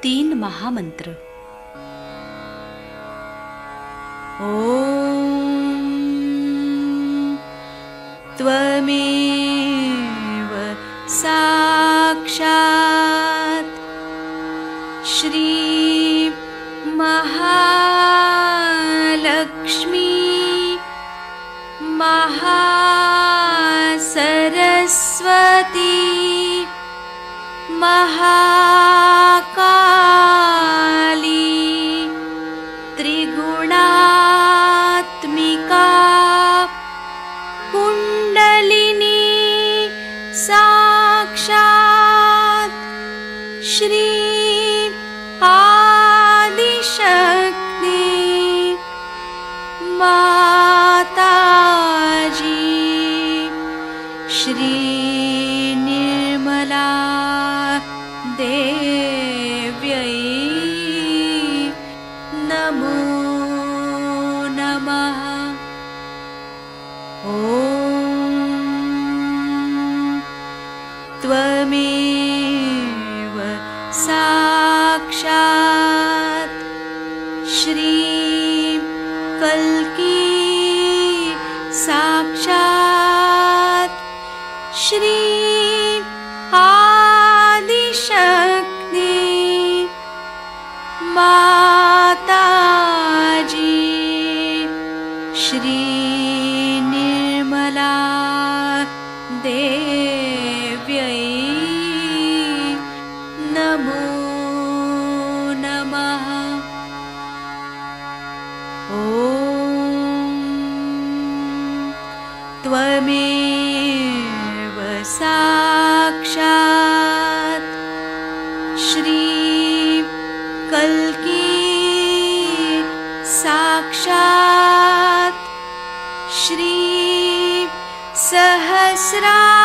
3 महामंत्र। ॐ त्वमेव साक्षात् श्री महालक्ष्मी महासरस्वती महाकाली त्रिगुणात्मिका कुंडलिनी साक्षात् श्री आदिशक्ति माताजी श्री निर्मला देव्यै नमो नमः। ॐ त्वमेव साक्षात् श्री कल्की साक्षात् श्री आदिशक्ति माताजी श्री निर्मला देव्यै नमो नमः। ॐ त्वमेव साक्षात् श्री कल्की साक्षात् श्री सहस्रार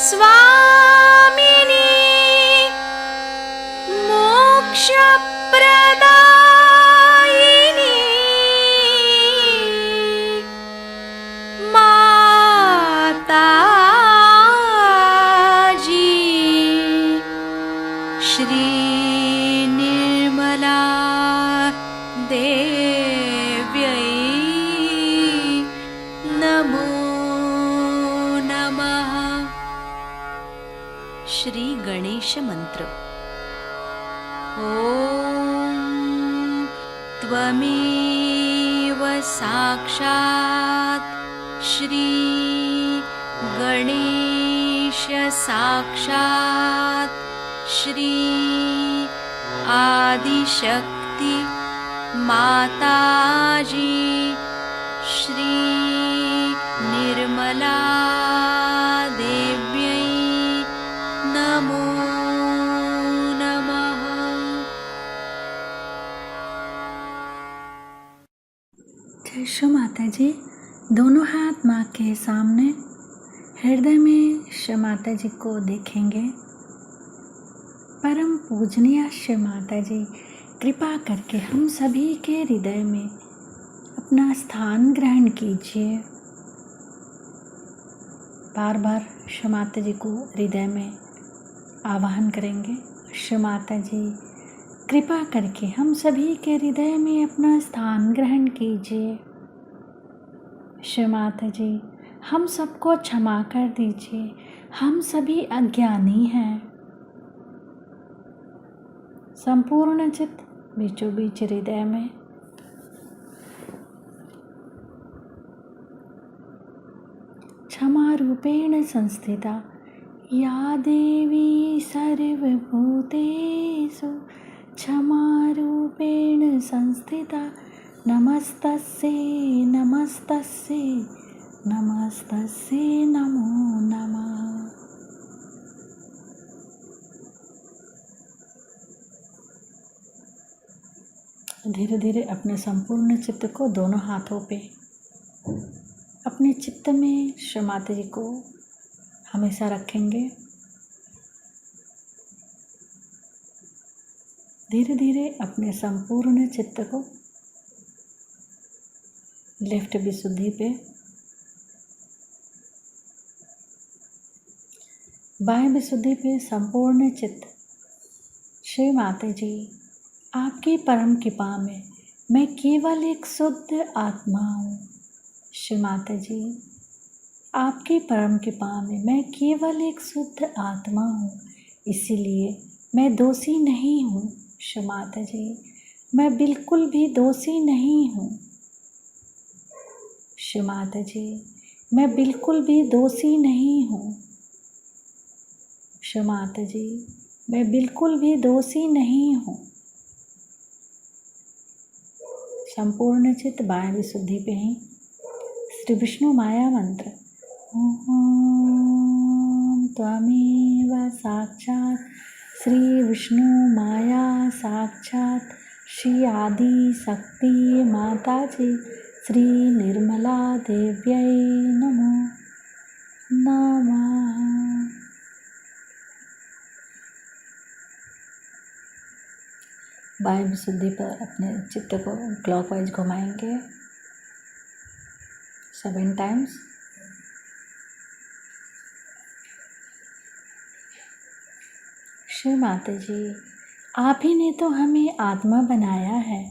स्वामिनी मोक्षप्रदायिनी माताजी श्री निर्मला देव्यै नमो नमः। श्री गणेश मंत्र। ॐ त्वमेव साक्षात् श्री गणेश साक्षात् श्री आदिशक्ति माताजी श्री निर्मला देव्यै नमो नमः। जय श्री माता जी। दोनों हाथ माँ के सामने, हृदय में श्री माता जी को देखेंगे। परम पूजनीय श्री माता जी, कृपा करके हम सभी के हृदय में अपना स्थान ग्रहण कीजिए। बार बार श्री माता जी को हृदय में आवाहन करेंगे। श्री माता जी, कृपा करके हम सभी के हृदय में अपना स्थान ग्रहण कीजिए। श्री माता जी, हम सबको क्षमा कर दीजिए, हम सभी अज्ञानी हैं। संपूर्ण चित्त बीचों बीच हृदय में क्षमा रूपेण संस्थिता या देवी सर्वभूतेषु क्षमा रूपेण संस्थिता नमस्तस्यै नमस्तस्यै नमस्तस्यै नमो नमः। धीरे धीरे अपने संपूर्ण चित्त को दोनों हाथों पे अपने चित्त में श्री माता जी को हमेशा रखेंगे। धीरे धीरे अपने संपूर्ण चित्त को लेफ्ट विशुद्धि पे बाएं विशुद्धि पे संपूर्ण चित्त। श्री माता जी, आपकी परम कृपा में मैं केवल एक शुद्ध आत्मा हूँ। श्री माता जी, आपकी परम कृपा में मैं केवल एक शुद्ध आत्मा हूँ, इसीलिए मैं दोषी नहीं हूँ। श्री माता जी, मैं बिल्कुल भी दोषी नहीं हूँ। श्री माता जी, मैं बिल्कुल भी दोषी नहीं हूँ। श्री माता जी, मैं बिल्कुल भी दोषी नहीं हूँ। संपूर्ण चित्त बाएं विशुद्धि पे ही श्री विष्णु माया मंत्र। ओम त्वमेव साक्षात् श्री विष्णु माया साक्षात् श्री आदि शक्ति माता जी श्री निर्मला देव्यै नमो नमः। बाएं विशुद्धि पर अपने चित्त को क्लॉकवाइज घुमाएंगे 7 टाइम्स। श्री माता जी, आप ही ने तो हमें आत्मा बनाया है,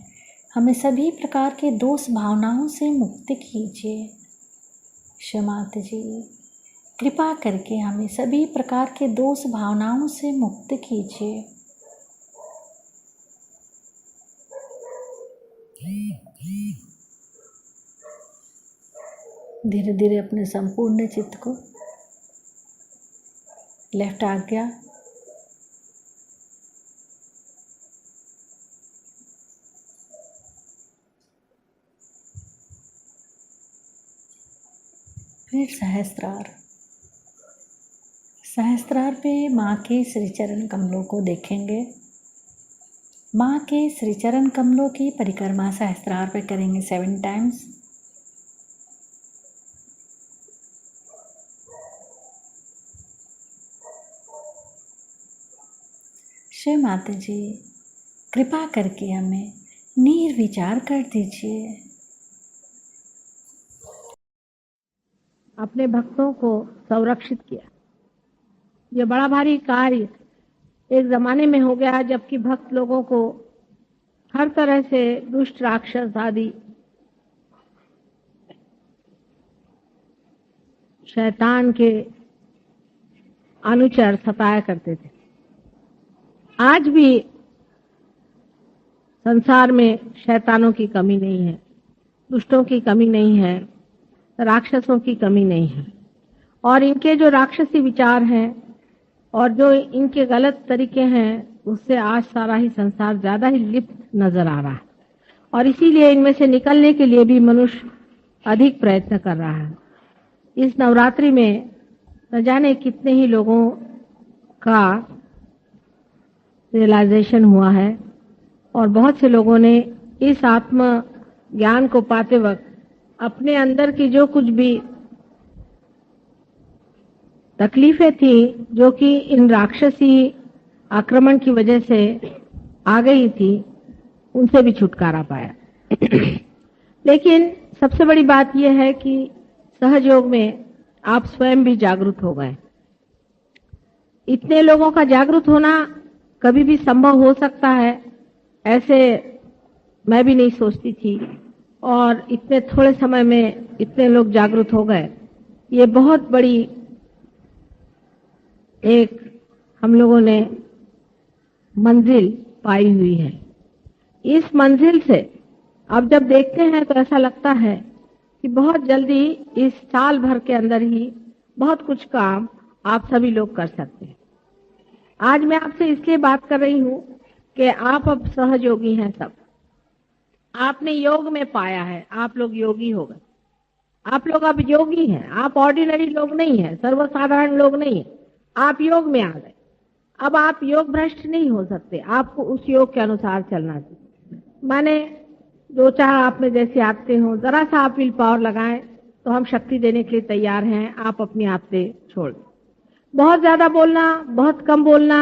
हमें सभी प्रकार के दोष भावनाओं से मुक्त कीजिए। श्री माता जी, कृपा करके हमें सभी प्रकार के दोष भावनाओं से मुक्त कीजिए। धीरे धीरे अपने संपूर्ण चित्त को लेफ्ट आज्ञा, फिर सहस्त्रार। सहस्त्रार पे माँ के श्रीचरण कमलों को देखेंगे। माँ के श्रीचरण कमलों की परिक्रमा सहस्त्रार पे करेंगे 7 टाइम्स। श्री माता जी, कृपा करके हमें निर्विचार कर दीजिए। अपने भक्तों को संरक्षित किया। ये बड़ा भारी कार्य एक जमाने में हो गया जबकि भक्त लोगों को हर तरह से दुष्ट राक्षस आदि शैतान के अनुचर सताया करते थे। आज भी संसार में शैतानों की कमी नहीं है, दुष्टों की कमी नहीं है, राक्षसों की कमी नहीं है। और इनके जो राक्षसी विचार हैं और जो इनके गलत तरीके हैं, उससे आज सारा ही संसार ज्यादा ही लिप्त नजर आ रहा है। और इसीलिए इनमें से निकलने के लिए भी मनुष्य अधिक प्रयत्न कर रहा है। इस नवरात्रि में न जाने कितने ही लोगों का रियलाइजेशन हुआ है और बहुत से लोगों ने इस आत्म ज्ञान को पाते वक्त अपने अंदर की जो कुछ भी तकलीफें थी, जो कि इन राक्षसी आक्रमण की वजह से आ गई थी, उनसे भी छुटकारा पाया। लेकिन सबसे बड़ी बात यह है कि सहयोग में आप स्वयं भी जागरूक हो गए। इतने लोगों का जागरूक होना कभी भी संभव हो सकता है, ऐसे मैं भी नहीं सोचती थी। और इतने थोड़े समय में इतने लोग जागरूक हो गए, ये बहुत बड़ी एक हम लोगों ने मंजिल पाई हुई है। इस मंजिल से अब जब देखते हैं तो ऐसा लगता है कि बहुत जल्दी इस साल भर के अंदर ही बहुत कुछ काम आप सभी लोग कर सकते हैं। आज मैं आपसे इसलिए बात कर रही हूं कि आप अब सहयोगी हैं। सब आपने योग में पाया है, आप लोग योगी हो गए। आप लोग अब योगी हैं, आप ऑर्डिनरी लोग नहीं हैं, सर्वसाधारण लोग नहीं हैं, आप योग में आ गए। अब आप योग भ्रष्ट नहीं हो सकते, आपको उस योग के अनुसार चलना चाहिए। माने जो चाह आप में जैसे आते हो, जरा सा आप विल पावर लगाएं तो हम शक्ति देने के लिए तैयार हैं। आप अपने आप से छोड़ दें। बहुत ज्यादा बोलना, बहुत कम बोलना,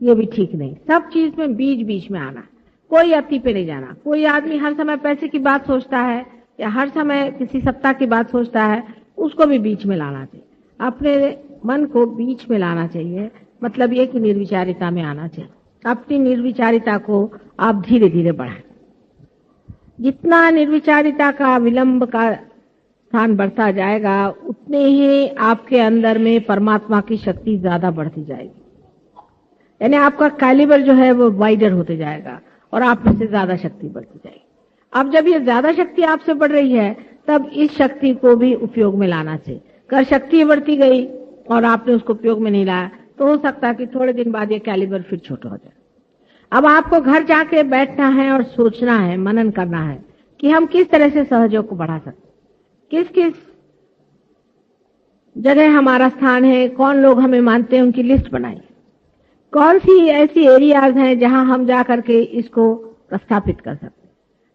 ये भी ठीक नहीं। सब चीज में बीच बीच में आना, कोई अति पे नहीं जाना। कोई आदमी हर समय पैसे की बात सोचता है या हर समय किसी सत्ता की बात सोचता है, उसको भी बीच में लाना चाहिए। अपने मन को बीच में लाना चाहिए, मतलब ये कि निर्विचारिता में आना चाहिए। अपनी निर्विचारिता को आप धीरे धीरे बढ़ाएं। जितना निर्विचारिता का विलंब का स्थान बढ़ता जाएगा, उतने ही आपके अंदर में परमात्मा की शक्ति ज्यादा बढ़ती जाएगी। यानी आपका कैलिबर जो है वो वाइडर होते जाएगा और आप में से ज्यादा शक्ति बढ़ती जाएगी। अब जब ये ज्यादा शक्ति आपसे बढ़ रही है, तब इस शक्ति को भी उपयोग में लाना चाहिए। अगर शक्ति बढ़ती गई और आपने उसको उपयोग में नहीं लाया, तो हो सकता है कि थोड़े दिन बाद ये कैलिबर फिर छोटा हो जाए। अब आपको घर जाके बैठना है और सोचना है, मनन करना है कि हम किस तरह से सहयोग को बढ़ा सकते, किस किस जगह हमारा स्थान है, कौन लोग हमें मानते हैं, उनकी लिस्ट बनाई, कौन सी ऐसी एरियाज हैं जहां हम जा करके इसको प्रस्थापित कर सकते।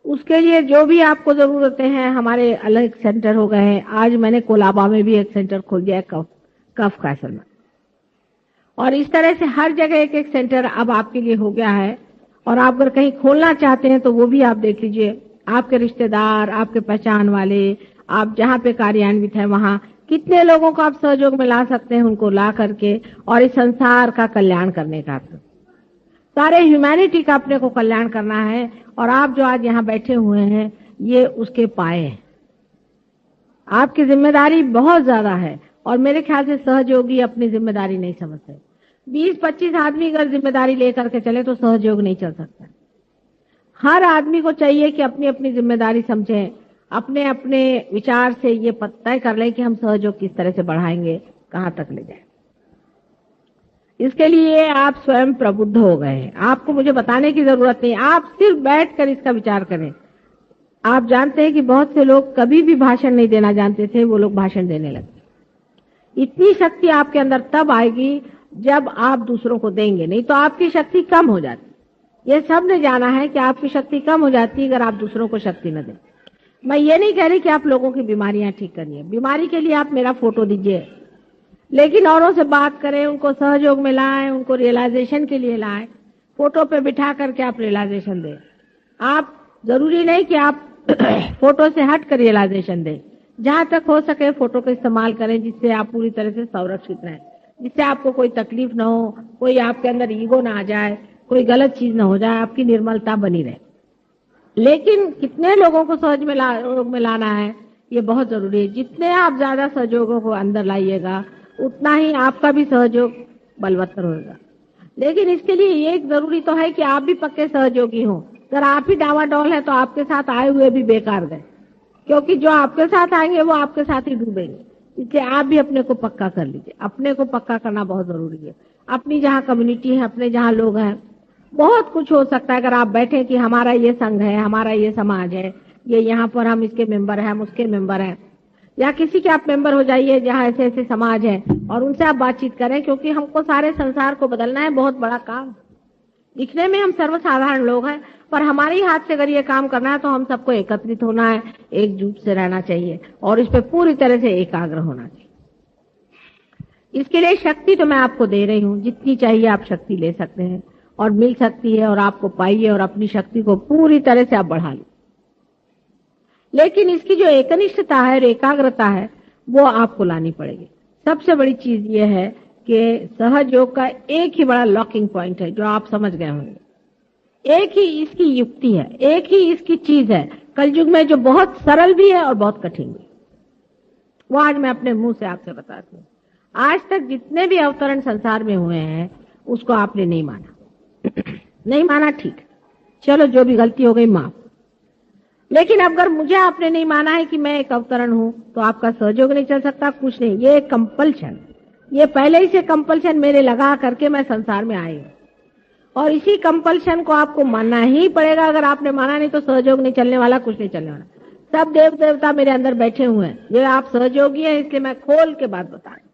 उसके लिए जो भी आपको जरूरतें हैं, हमारे अलग सेंटर हो गए हैं। आज मैंने कोलाबा में भी एक सेंटर खोल दिया है, कफ कैसल में, और इस तरह से हर जगह एक एक सेंटर अब आपके लिए हो गया है। और आप अगर कहीं खोलना चाहते हैं तो वो भी आप देख लीजिए, आपके रिश्तेदार, आपके पहचान वाले, आप जहाँ पे कार्यान्वित है वहां कितने लोगों को आप सहयोग में ला सकते हैं, उनको ला करके और इस संसार का कल्याण करने का, सारे ह्यूमैनिटी का अपने को कल्याण करना है। और आप जो आज यहाँ बैठे हुए हैं, ये उसके पाए हैं। आपकी जिम्मेदारी बहुत ज्यादा है और मेरे ख्याल से सहयोगी अपनी जिम्मेदारी नहीं समझते। 20-25 आदमी अगर जिम्मेदारी लेकर के चले तो सहयोग नहीं चल सकता। हर आदमी को चाहिए कि अपनी अपनी जिम्मेदारी समझें, अपने अपने विचार से ये तय कर लें कि हम सहयोग किस तरह से बढ़ाएंगे, कहां तक ले जाए। इसके लिए आप स्वयं प्रबुद्ध हो गए हैं, आपको मुझे बताने की जरूरत नहीं, आप सिर्फ बैठकर इसका विचार करें। आप जानते हैं कि बहुत से लोग कभी भी भाषण नहीं देना जानते थे, वो लोग भाषण देने लगे। इतनी शक्ति आपके अंदर तब आएगी जब आप दूसरों को देंगे, नहीं तो आपकी शक्ति कम हो जाती। ये सब ने जाना है कि आपकी शक्ति कम हो जाती है अगर आप दूसरों को शक्ति न दें। मैं ये नहीं कह रही कि आप लोगों की बीमारियां ठीक करनी है, बीमारी के लिए आप मेरा फोटो दीजिए, लेकिन औरों से बात करें, उनको सहयोग में लाएं, उनको रियलाइजेशन के लिए लाएं। फोटो पे बिठा करके आप रियलाइजेशन दें। आप जरूरी नहीं कि आप फोटो से हट कर रियलाइजेशन दें, जहां तक हो सके फोटो का इस्तेमाल करें जिससे आप पूरी तरह से संरक्षित रहें, जिससे आपको कोई तकलीफ न हो, कोई आपके अंदर ईगो ना आ जाए, कोई गलत चीज ना हो जाए, आपकी निर्मलता बनी रहे। लेकिन कितने लोगों को सहयोग में लाना है, ये बहुत जरूरी है। जितने आप ज्यादा सहयोगों को अंदर लाइएगा, उतना ही आपका भी सहयोग बलवत्तर होगा। लेकिन इसके लिए ये एक जरूरी तो है कि आप भी पक्के सहयोगी हो। अगर आप ही डावाडोल है तो आपके साथ आए हुए भी बेकार गए, क्योंकि जो आपके साथ आएंगे वो आपके साथ ही डूबेंगे। इसलिए आप भी अपने को पक्का कर लीजिए। अपने को पक्का करना बहुत जरूरी है। अपनी जहाँ कम्युनिटी है, अपने जहाँ लोग हैं, बहुत कुछ हो सकता है। अगर आप बैठे कि हमारा ये संघ है, हमारा ये समाज है, ये यहाँ पर हम इसके मेंबर हैं, हम उसके मेंबर हैं, या किसी के आप मेंबर हो जाइए जहाँ ऐसे ऐसे समाज है और उनसे आप बातचीत करें, क्योंकि हमको सारे संसार को बदलना है। बहुत बड़ा काम। दिखने में हम सर्वसाधारण लोग हैं, पर हमारे ही हाथ से अगर ये काम करना है तो हम सबको एकत्रित होना है, एकजुट से रहना चाहिए और इस पे पूरी तरह से एकाग्र होना चाहिए। इसके लिए शक्ति तो मैं आपको दे रही हूँ, जितनी चाहिए आप शक्ति ले सकते हैं और मिल सकती है, और आपको पाइए और अपनी शक्ति को पूरी तरह से आप बढ़ा लीजिए। लेकिन इसकी जो एकनिष्ठता है और एकाग्रता है वो आपको लानी पड़ेगी। सबसे बड़ी चीज ये है कि सहयोग का एक ही बड़ा लॉकिंग पॉइंट है जो आप समझ गए होंगे। एक ही इसकी युक्ति है, एक ही इसकी चीज है कलयुग में जो बहुत सरल भी है और बहुत कठिन भी। वो आज मैं अपने मुंह से आपसे बताती हूँ। आज तक जितने भी अवतरण संसार में हुए हैं उसको आपने नहीं माना। नहीं माना, ठीक, चलो जो भी गलती हो गई माफ। लेकिन अगर मुझे आपने नहीं माना है कि मैं एक अवतरण हूं तो आपका सहयोग नहीं चल सकता, कुछ नहीं। ये एक कंपल्शन, ये पहले ही से कंपल्शन मेरे लगा करके मैं संसार में आई हूं और इसी कंपल्शन को आपको मानना ही पड़ेगा। अगर आपने माना नहीं तो सहयोग नहीं चलने वाला, कुछ नहीं चलने वाला। सब देव देवता मेरे अंदर बैठे हुए हैं, ये आप सहयोगी हैं, इसलिए मैं खोल के बात बता रही हूं।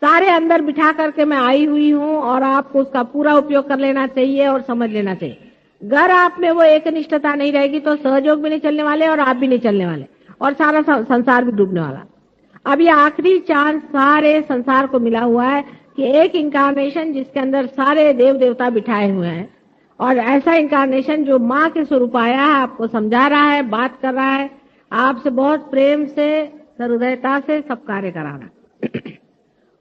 सारे अंदर बिठा करके मैं आई हुई हूं और आपको उसका पूरा उपयोग कर लेना चाहिए और समझ लेना चाहिए। अगर आप में वो एकनिष्ठता नहीं रहेगी तो सहयोग भी नहीं चलने वाले और आप भी नहीं चलने वाले और सारा संसार भी डूबने वाला। अब ये आखिरी चांस सारे संसार को मिला हुआ है कि एक इंकारनेशन जिसके अंदर सारे देव देवता बिठाए हुए हैं, और ऐसा इंकारनेशन जो माँ के स्वरूप आया है, आपको समझा रहा है, बात कर रहा है, आपसे बहुत प्रेम से, सहृदयता से सब कार्य करा रहा है।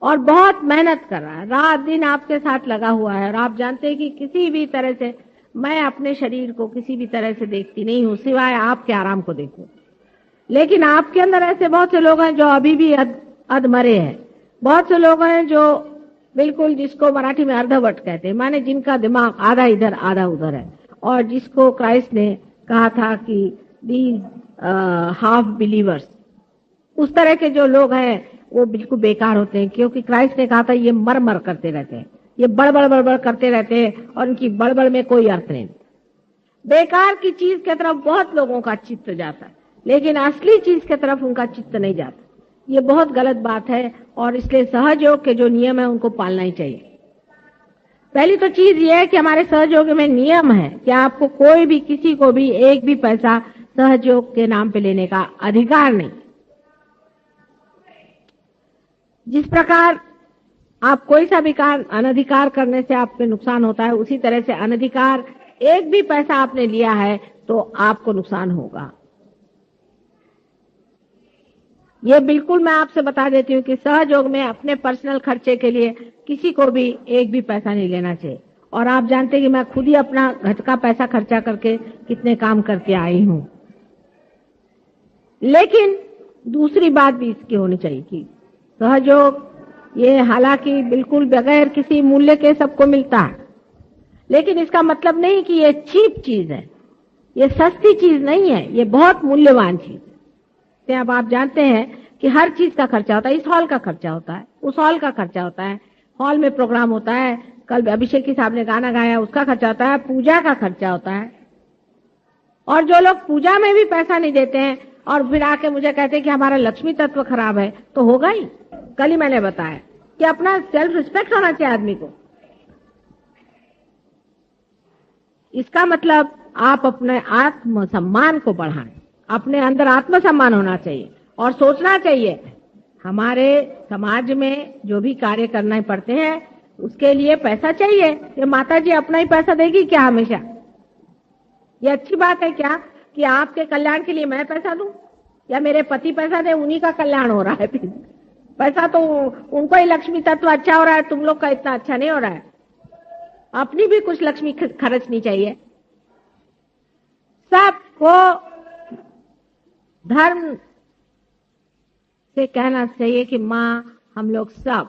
और बहुत मेहनत कर रहा है, रात दिन आपके साथ लगा हुआ है, और आप जानते हैं कि किसी भी तरह से मैं अपने शरीर को किसी भी तरह से देखती नहीं हूं सिवाय आपके आराम को देखूं। लेकिन आपके अंदर ऐसे बहुत से लोग हैं जो अभी भी अधमरे हैं। बहुत से लोग हैं जो बिल्कुल, जिसको मराठी में अर्धवट कहते हैं, माने जिनका दिमाग आधा इधर आधा उधर है, और जिसको क्राइस्ट ने कहा था कि दीज हाफ बिलीवर्स, उस तरह के जो लोग हैं वो बिल्कुल बेकार होते हैं, क्योंकि क्राइस्ट ने कहा था ये मर मर करते रहते हैं, ये बड़बड़ करते रहते हैं, और इनकी बड़बड़ में कोई अर्थ नहीं। बेकार की चीज की तरफ बहुत लोगों का चित्त जाता है, लेकिन असली चीज की तरफ उनका चित्त नहीं जाता। ये बहुत गलत बात है, और इसलिए सहयोग के जो नियम है उनको पालना ही चाहिए। पहली तो चीज ये है कि हमारे सहयोग में नियम है कि आपको कोई भी किसी को भी एक भी पैसा सहयोग के नाम पे लेने का अधिकार नहीं। जिस प्रकार आप कोई सा भी काम अनधिकार करने से आपके नुकसान होता है, उसी तरह से अनधिकार एक भी पैसा आपने लिया है तो आपको नुकसान होगा। ये बिल्कुल मैं आपसे बता देती हूँ कि सहयोग में अपने पर्सनल खर्चे के लिए किसी को भी एक भी पैसा नहीं लेना चाहिए। और आप जानते हैं कि मैं खुद ही अपना घर का पैसा खर्चा करके कितने काम करके आई हूँ। लेकिन दूसरी बात भी इसकी होनी चाहिए कि सहयोग ये हालांकि बिल्कुल बगैर किसी मूल्य के सबको मिलता है, लेकिन इसका मतलब नहीं कि ये चीप चीज है, ये सस्ती चीज नहीं है, ये बहुत मूल्यवान चीज है। अब आप जानते हैं कि हर चीज का खर्चा होता है, इस हॉल का खर्चा होता है, उस हॉल का खर्चा होता है, हॉल में प्रोग्राम होता है, कल अभिषेक की साहब ने गाना गाया उसका खर्चा होता है, पूजा का खर्चा होता है। और जो लोग पूजा में भी पैसा नहीं देते हैं और फिर आके मुझे कहते हैं कि हमारा लक्ष्मी तत्व खराब है, तो होगा ही। कल ही मैंने बताया कि अपना सेल्फ रिस्पेक्ट होना चाहिए आदमी को। इसका मतलब आप अपने आत्म सम्मान को बढ़ाएं, अपने अंदर आत्म सम्मान होना चाहिए और सोचना चाहिए हमारे समाज में जो भी कार्य करना पड़ते हैं उसके लिए पैसा चाहिए। ये माता जी अपना ही पैसा देगी क्या हमेशा? ये अच्छी बात है क्या कि आपके कल्याण के लिए मैं पैसा दूं या मेरे पति पैसा दे, उन्हीं का कल्याण हो रहा है। फिर पैसा तो उनको ही लक्ष्मी तत्व अच्छा हो रहा है, तुम लोग का इतना अच्छा नहीं हो रहा है। अपनी भी कुछ लक्ष्मी खर्चनी चाहिए। सबको धर्म से कहना चाहिए कि माँ हम लोग सब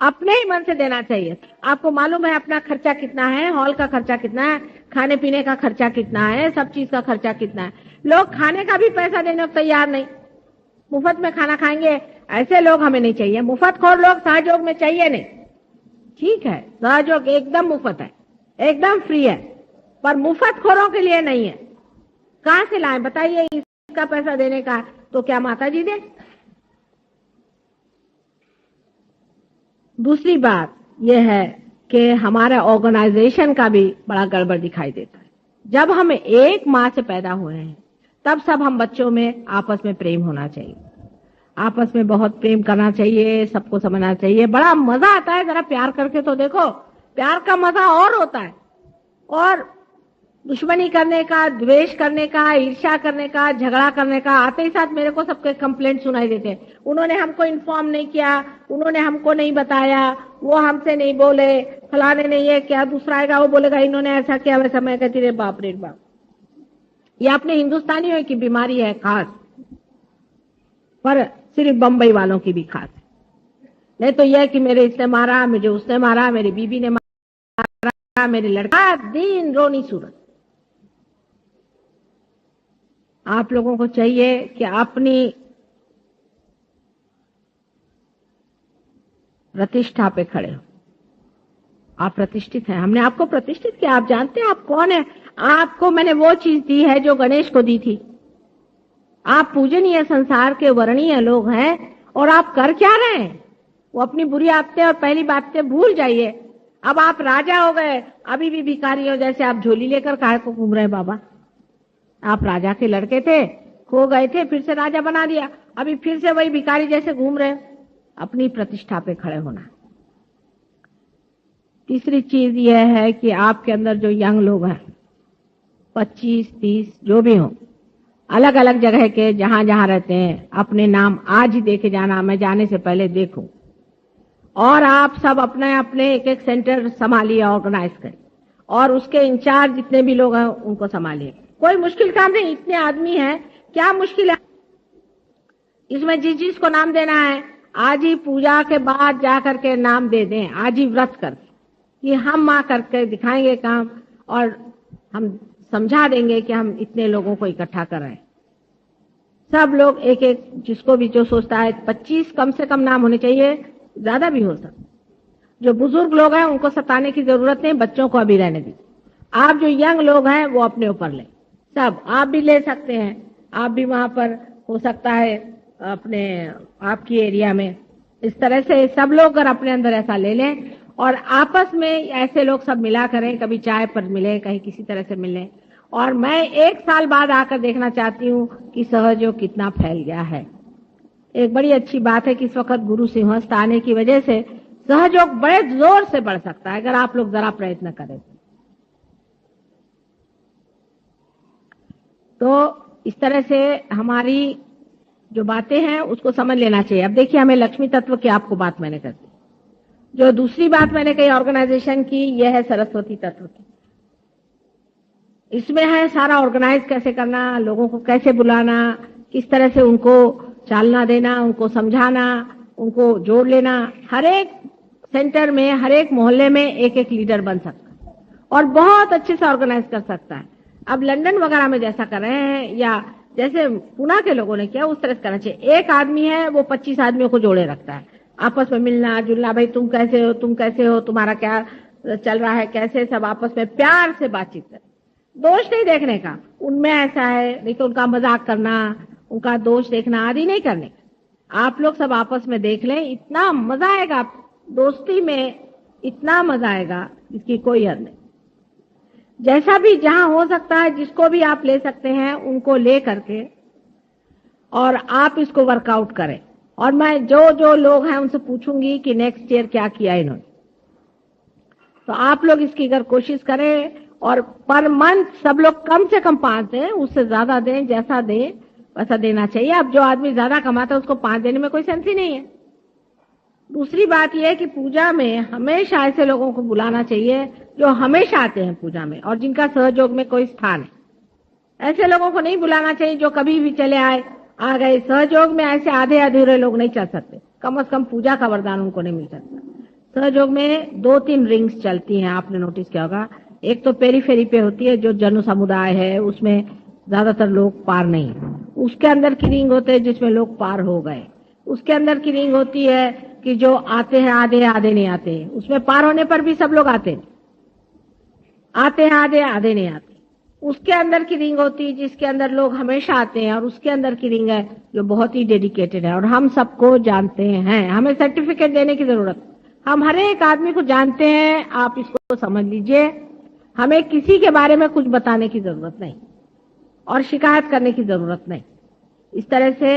अपने ही मन से देना चाहिए। आपको मालूम है अपना खर्चा कितना है, हॉल का खर्चा कितना है, खाने पीने का खर्चा कितना है, सब चीज का खर्चा कितना है। लोग खाने का भी पैसा देने को तैयार नहीं, मुफ्त में खाना खाएंगे, ऐसे लोग हमें नहीं चाहिए। मुफ्तखोर लोग सहयोग में चाहिए नहीं। ठीक है, सहयोग एकदम मुफ्त है, एकदम फ्री है, पर मुफ्तखोरों के लिए नहीं है। कहां से लाएं बताइए? इसका पैसा देने का तो क्या माता जी दे? दूसरी बात यह है कि हमारा ऑर्गेनाइजेशन का भी बड़ा गड़बड़ दिखाई देता है। जब हम एक माँ से पैदा हुए हैं तब सब हम बच्चों में आपस में प्रेम होना चाहिए, आपस में बहुत प्रेम करना चाहिए, सबको समझना चाहिए। बड़ा मजा आता है जरा प्यार करके तो देखो, प्यार का मजा और होता है। और दुश्मनी करने का, द्वेष करने का, ईर्ष्या करने का, झगड़ा करने का, आते ही साथ मेरे को सबके कंप्लेंट सुनाई देते। उन्होंने हमको इन्फॉर्म नहीं किया, उन्होंने हमको नहीं बताया, वो हमसे नहीं बोले, फलाने ने ये क्या, दूसरा आएगा वो बोलेगा इन्होंने ऐसा किया वैसा। मैं कहती रे बाप रे बाप, ये अपने हिंदुस्तानियों की बीमारी है खास, पर सिर्फ बंबई वालों की भी खास है। नहीं तो यह कि मेरे इसने मारा, मुझे उसने मारा, मेरी बीबी ने मारा, मेरे लड़का, दिन रोनी सूरत। आप लोगों को चाहिए कि अपनी प्रतिष्ठा पे खड़े हो। आप प्रतिष्ठित हैं, हमने आपको प्रतिष्ठित किया। आप जानते हैं आप कौन है? आपको मैंने वो चीज दी है जो गणेश को दी थी। आप पूजनीय संसार के वर्णीय लोग हैं और आप कर क्या रहे हैं? वो अपनी बुरी आदतें और पहली बातें भूल जाइए। अब आप राजा हो गए, अभी भी भिखारी हो जैसे आप झोली लेकर काहे को घूम रहे हैं बाबा? आप राजा के लड़के थे, खो गए थे, फिर से राजा बना दिया, अभी फिर से वही भिखारी जैसे घूम रहे। अपनी प्रतिष्ठा पे खड़े होना। तीसरी चीज यह है कि आपके अंदर जो यंग लोग हैं, 25, 30 जो भी हो, अलग अलग जगह के जहां जहां रहते हैं, अपने नाम आज ही देखे जाना। मैं जाने से पहले देखूं और आप सब अपने अपने एक एक सेंटर संभालिए, ऑर्गेनाइज करें, और उसके इंचार्ज जितने भी लोग हैं उनको संभालिए। कोई मुश्किल काम नहीं, इतने आदमी हैं, क्या मुश्किल है इसमें? जिस चीज को नाम देना है आज ही पूजा के बाद जा करके नाम दे दें, आज ही व्रत करके कि हम मां करके दिखाएंगे काम, और हम समझा देंगे कि हम इतने लोगों को इकट्ठा कर रहे हैं। सब लोग एक एक, जिसको भी जो सोचता है 25 कम से कम नाम होने चाहिए, ज्यादा भी हो सकता। जो बुजुर्ग लोग हैं उनको सताने की जरूरत नहीं, बच्चों को अभी रहने दीजिए। आप जो यंग लोग हैं वो अपने ऊपर लें, सब आप भी ले सकते हैं। आप भी वहां पर हो सकता है अपने आपकी एरिया में इस तरह से सब लोग अगर अपने अंदर ऐसा ले लें, और आपस में ऐसे लोग सब मिला करें, कभी चाय पर मिले, कहीं किसी तरह से मिलें। और मैं 1 साल बाद आकर देखना चाहती हूँ कि सहयोग कितना फैल गया है। एक बड़ी अच्छी बात है कि इस वक्त गुरु सिंहस्थ आने की वजह से सहयोग बड़े जोर से बढ़ सकता है, अगर आप लोग जरा प्रयत्न करें तो। इस तरह से हमारी जो बातें हैं उसको समझ लेना चाहिए। अब देखिए, हमें लक्ष्मी तत्व की आपको बात मैंने कर दी। जो दूसरी बात मैंने कही ऑर्गेनाइजेशन की, यह है सरस्वती तत्व की। इसमें है सारा ऑर्गेनाइज कैसे करना, लोगों को कैसे बुलाना, किस तरह से उनको चालना देना, उनको समझाना, उनको जोड़ लेना। हर एक सेंटर में, हर एक मोहल्ले में एक एक लीडर बन सकता है और बहुत अच्छे से ऑर्गेनाइज कर सकता है। अब लंदन वगैरह में जैसा कर रहे हैं, या जैसे पुणे के लोगों ने किया, उस तरह से करना चाहिए। एक आदमी है वो 25 आदमियों को जोड़े रखता है, आपस में मिलना जुलना, भाई तुम कैसे हो, तुम कैसे हो, तुम्हारा क्या चल रहा है, कैसे, सब आपस में प्यार से बातचीत करें। दोष नहीं देखने का, उनमें ऐसा है, नहीं तो उनका मजाक करना, उनका दोष देखना आदि नहीं करने का। आप लोग सब आपस में देख लें, इतना मजा आएगा दोस्ती में, इतना मजा आएगा जिसकी कोई हद नहीं। जैसा भी जहां हो सकता है, जिसको भी आप ले सकते हैं उनको ले करके और आप इसको वर्कआउट करें। और मैं जो जो लोग हैं उनसे पूछूंगी कि नेक्स्ट ईयर क्या किया इन्होंने, तो आप लोग इसकी अगर कोशिश करें, और पर मंथ सब लोग कम से कम 5 दें, उससे ज्यादा दें, जैसा दें वैसा देना चाहिए। अब जो आदमी ज्यादा कमाता है उसको 5 देने में कोई सेंस ही नहीं है। दूसरी बात यह है कि पूजा में हमेशा ऐसे लोगों को बुलाना चाहिए जो हमेशा आते हैं पूजा में और जिनका सहयोग में कोई स्थान है। ऐसे लोगों को नहीं बुलाना चाहिए जो कभी भी चले आए, आ गए। सहयोग में ऐसे आधे अधूरे लोग नहीं चल सकते, कम से कम पूजा का वरदान उनको नहीं मिल सकता। सहयोग में 2-3 रिंग्स चलती हैं, आपने नोटिस किया होगा। एक तो पेरीफेरी पे होती है, जो जन समुदाय है, उसमें ज्यादातर लोग पार नहीं। उसके अंदर की रिंग होते हैं जिसमें लोग पार हो गए। उसके अंदर की रिंग होती है कि जो आते हैं आधे, आधे नहीं आते, उसमें पार होने पर भी सब लोग आते हैं आधे, आधे नहीं आते। उसके अंदर की रिंग होती है जिसके अंदर लोग हमेशा आते हैं, और उसके अंदर की रिंग है जो बहुत ही डेडिकेटेड है और हम सबको जानते हैं। हमें सर्टिफिकेट देने की जरूरत, हम हर एक आदमी को जानते हैं। आप इसको समझ लीजिए, हमें किसी के बारे में कुछ बताने की जरूरत नहीं और शिकायत करने की जरूरत नहीं। इस तरह से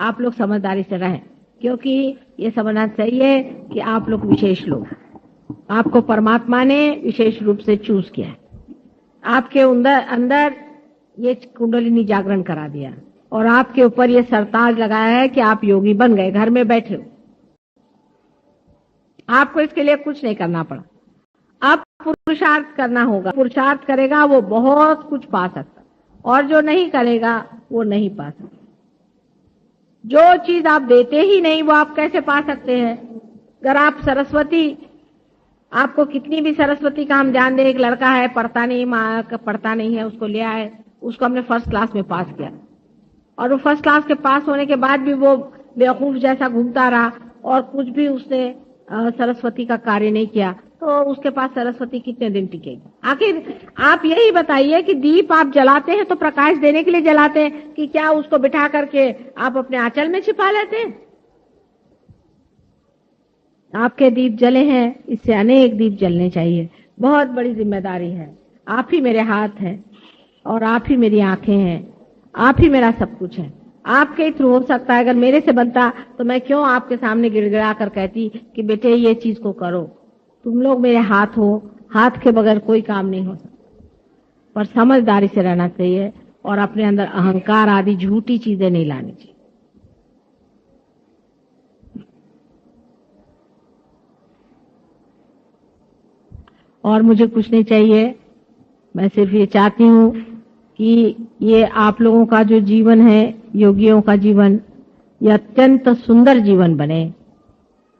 आप लोग समझदारी से रहें, क्योंकि ये समझना चाहिए कि आप लोग विशेष लोग, आपको परमात्मा ने विशेष रूप से चूज किया है। आपके अंदर ये कुंडलिनी जागरण करा दिया और आपके ऊपर ये सरताज लगाया है कि आप योगी बन गए, घर में बैठे हो। आपको इसके लिए कुछ नहीं करना पड़ा, अब पुरुषार्थ करना होगा। पुरुषार्थ करेगा वो बहुत कुछ पा सकता, और जो नहीं करेगा वो नहीं पा सकता। जो चीज आप देते ही नहीं वो आप कैसे पा सकते हैं? अगर आप सरस्वती, आपको कितनी भी सरस्वती का हम जान दें, एक लड़का है पढ़ता नहीं, माँ का पढ़ता नहीं है, उसको ले आए, उसको हमने फर्स्ट क्लास में पास किया, और वो फर्स्ट क्लास के पास होने के बाद भी वो बेवकूफ जैसा घूमता रहा और कुछ भी उसने सरस्वती का कार्य नहीं किया, तो उसके पास सरस्वती कितने दिन टिकेगी? आखिर आप यही बताइए कि दीप आप जलाते हैं तो प्रकाश देने के लिए जलाते हैं कि क्या उसको बिठा करके आप अपने आंचल में छिपा लेते हैं? आपके दीप जले हैं, इससे अनेक दीप जलने चाहिए। बहुत बड़ी जिम्मेदारी है। आप ही मेरे हाथ हैं और आप ही मेरी आंखें हैं, आप ही मेरा सब कुछ है। आपके थ्रू हो सकता है। अगर मेरे से बनता तो मैं क्यों आपके सामने गिड़गिड़ा कर कहती कि बेटे ये चीज को करो। तुम लोग मेरे हाथ हो, हाथ के बगैर कोई काम नहीं हो सकता। पर समझदारी से रहना चाहिए और अपने अंदर अहंकार आदि झूठी चीजें नहीं लानी चाहिए। और मुझे कुछ नहीं चाहिए। मैं सिर्फ ये चाहती हूँ कि ये आप लोगों का जो जीवन है, योगियों का जीवन, ये अत्यंत सुंदर जीवन बने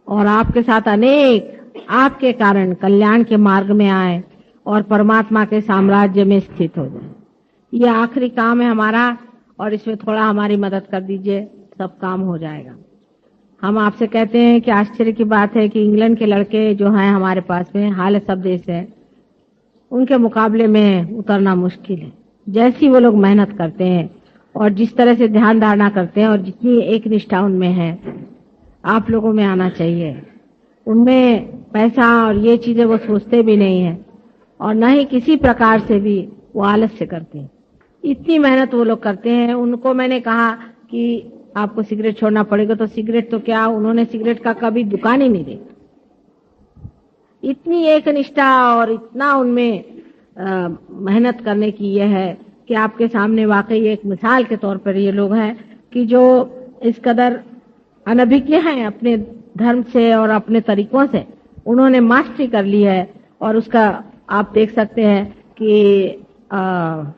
और आपके साथ अनेक आपके कारण कल्याण के मार्ग में आए और परमात्मा के साम्राज्य में स्थित हो जाए। ये आखिरी काम है हमारा और इसमें थोड़ा हमारी मदद कर दीजिए, सब काम हो जाएगा। हम आपसे कहते हैं कि आश्चर्य की बात है कि इंग्लैंड के लड़के जो हैं हमारे पास में, हाल सब देश है, उनके मुकाबले में उतरना मुश्किल है। जैसी वो लोग मेहनत करते हैं और जिस तरह से ध्यान धारणा करते हैं और जितनी एक निष्ठा उनमें है, आप लोगों में आना चाहिए। उनमें पैसा और ये चीजें वो सोचते भी नहीं है और न ही किसी प्रकार से भी वो आलस्य करते हैं। इतनी मेहनत वो लोग करते हैं। उनको मैंने कहा कि आपको सिगरेट छोड़ना पड़ेगा, तो सिगरेट तो क्या, उन्होंने सिगरेट का कभी दुकान ही नहीं देखा। इतनी एक निष्ठा और इतना उनमें मेहनत करने की यह है कि आपके सामने वाकई एक मिसाल के तौर पर ये लोग हैं कि जो इस कदर अनभिज्ञ हैं अपने धर्म से और अपने तरीकों से, उन्होंने मास्टरी कर ली है। और उसका आप देख सकते हैं कि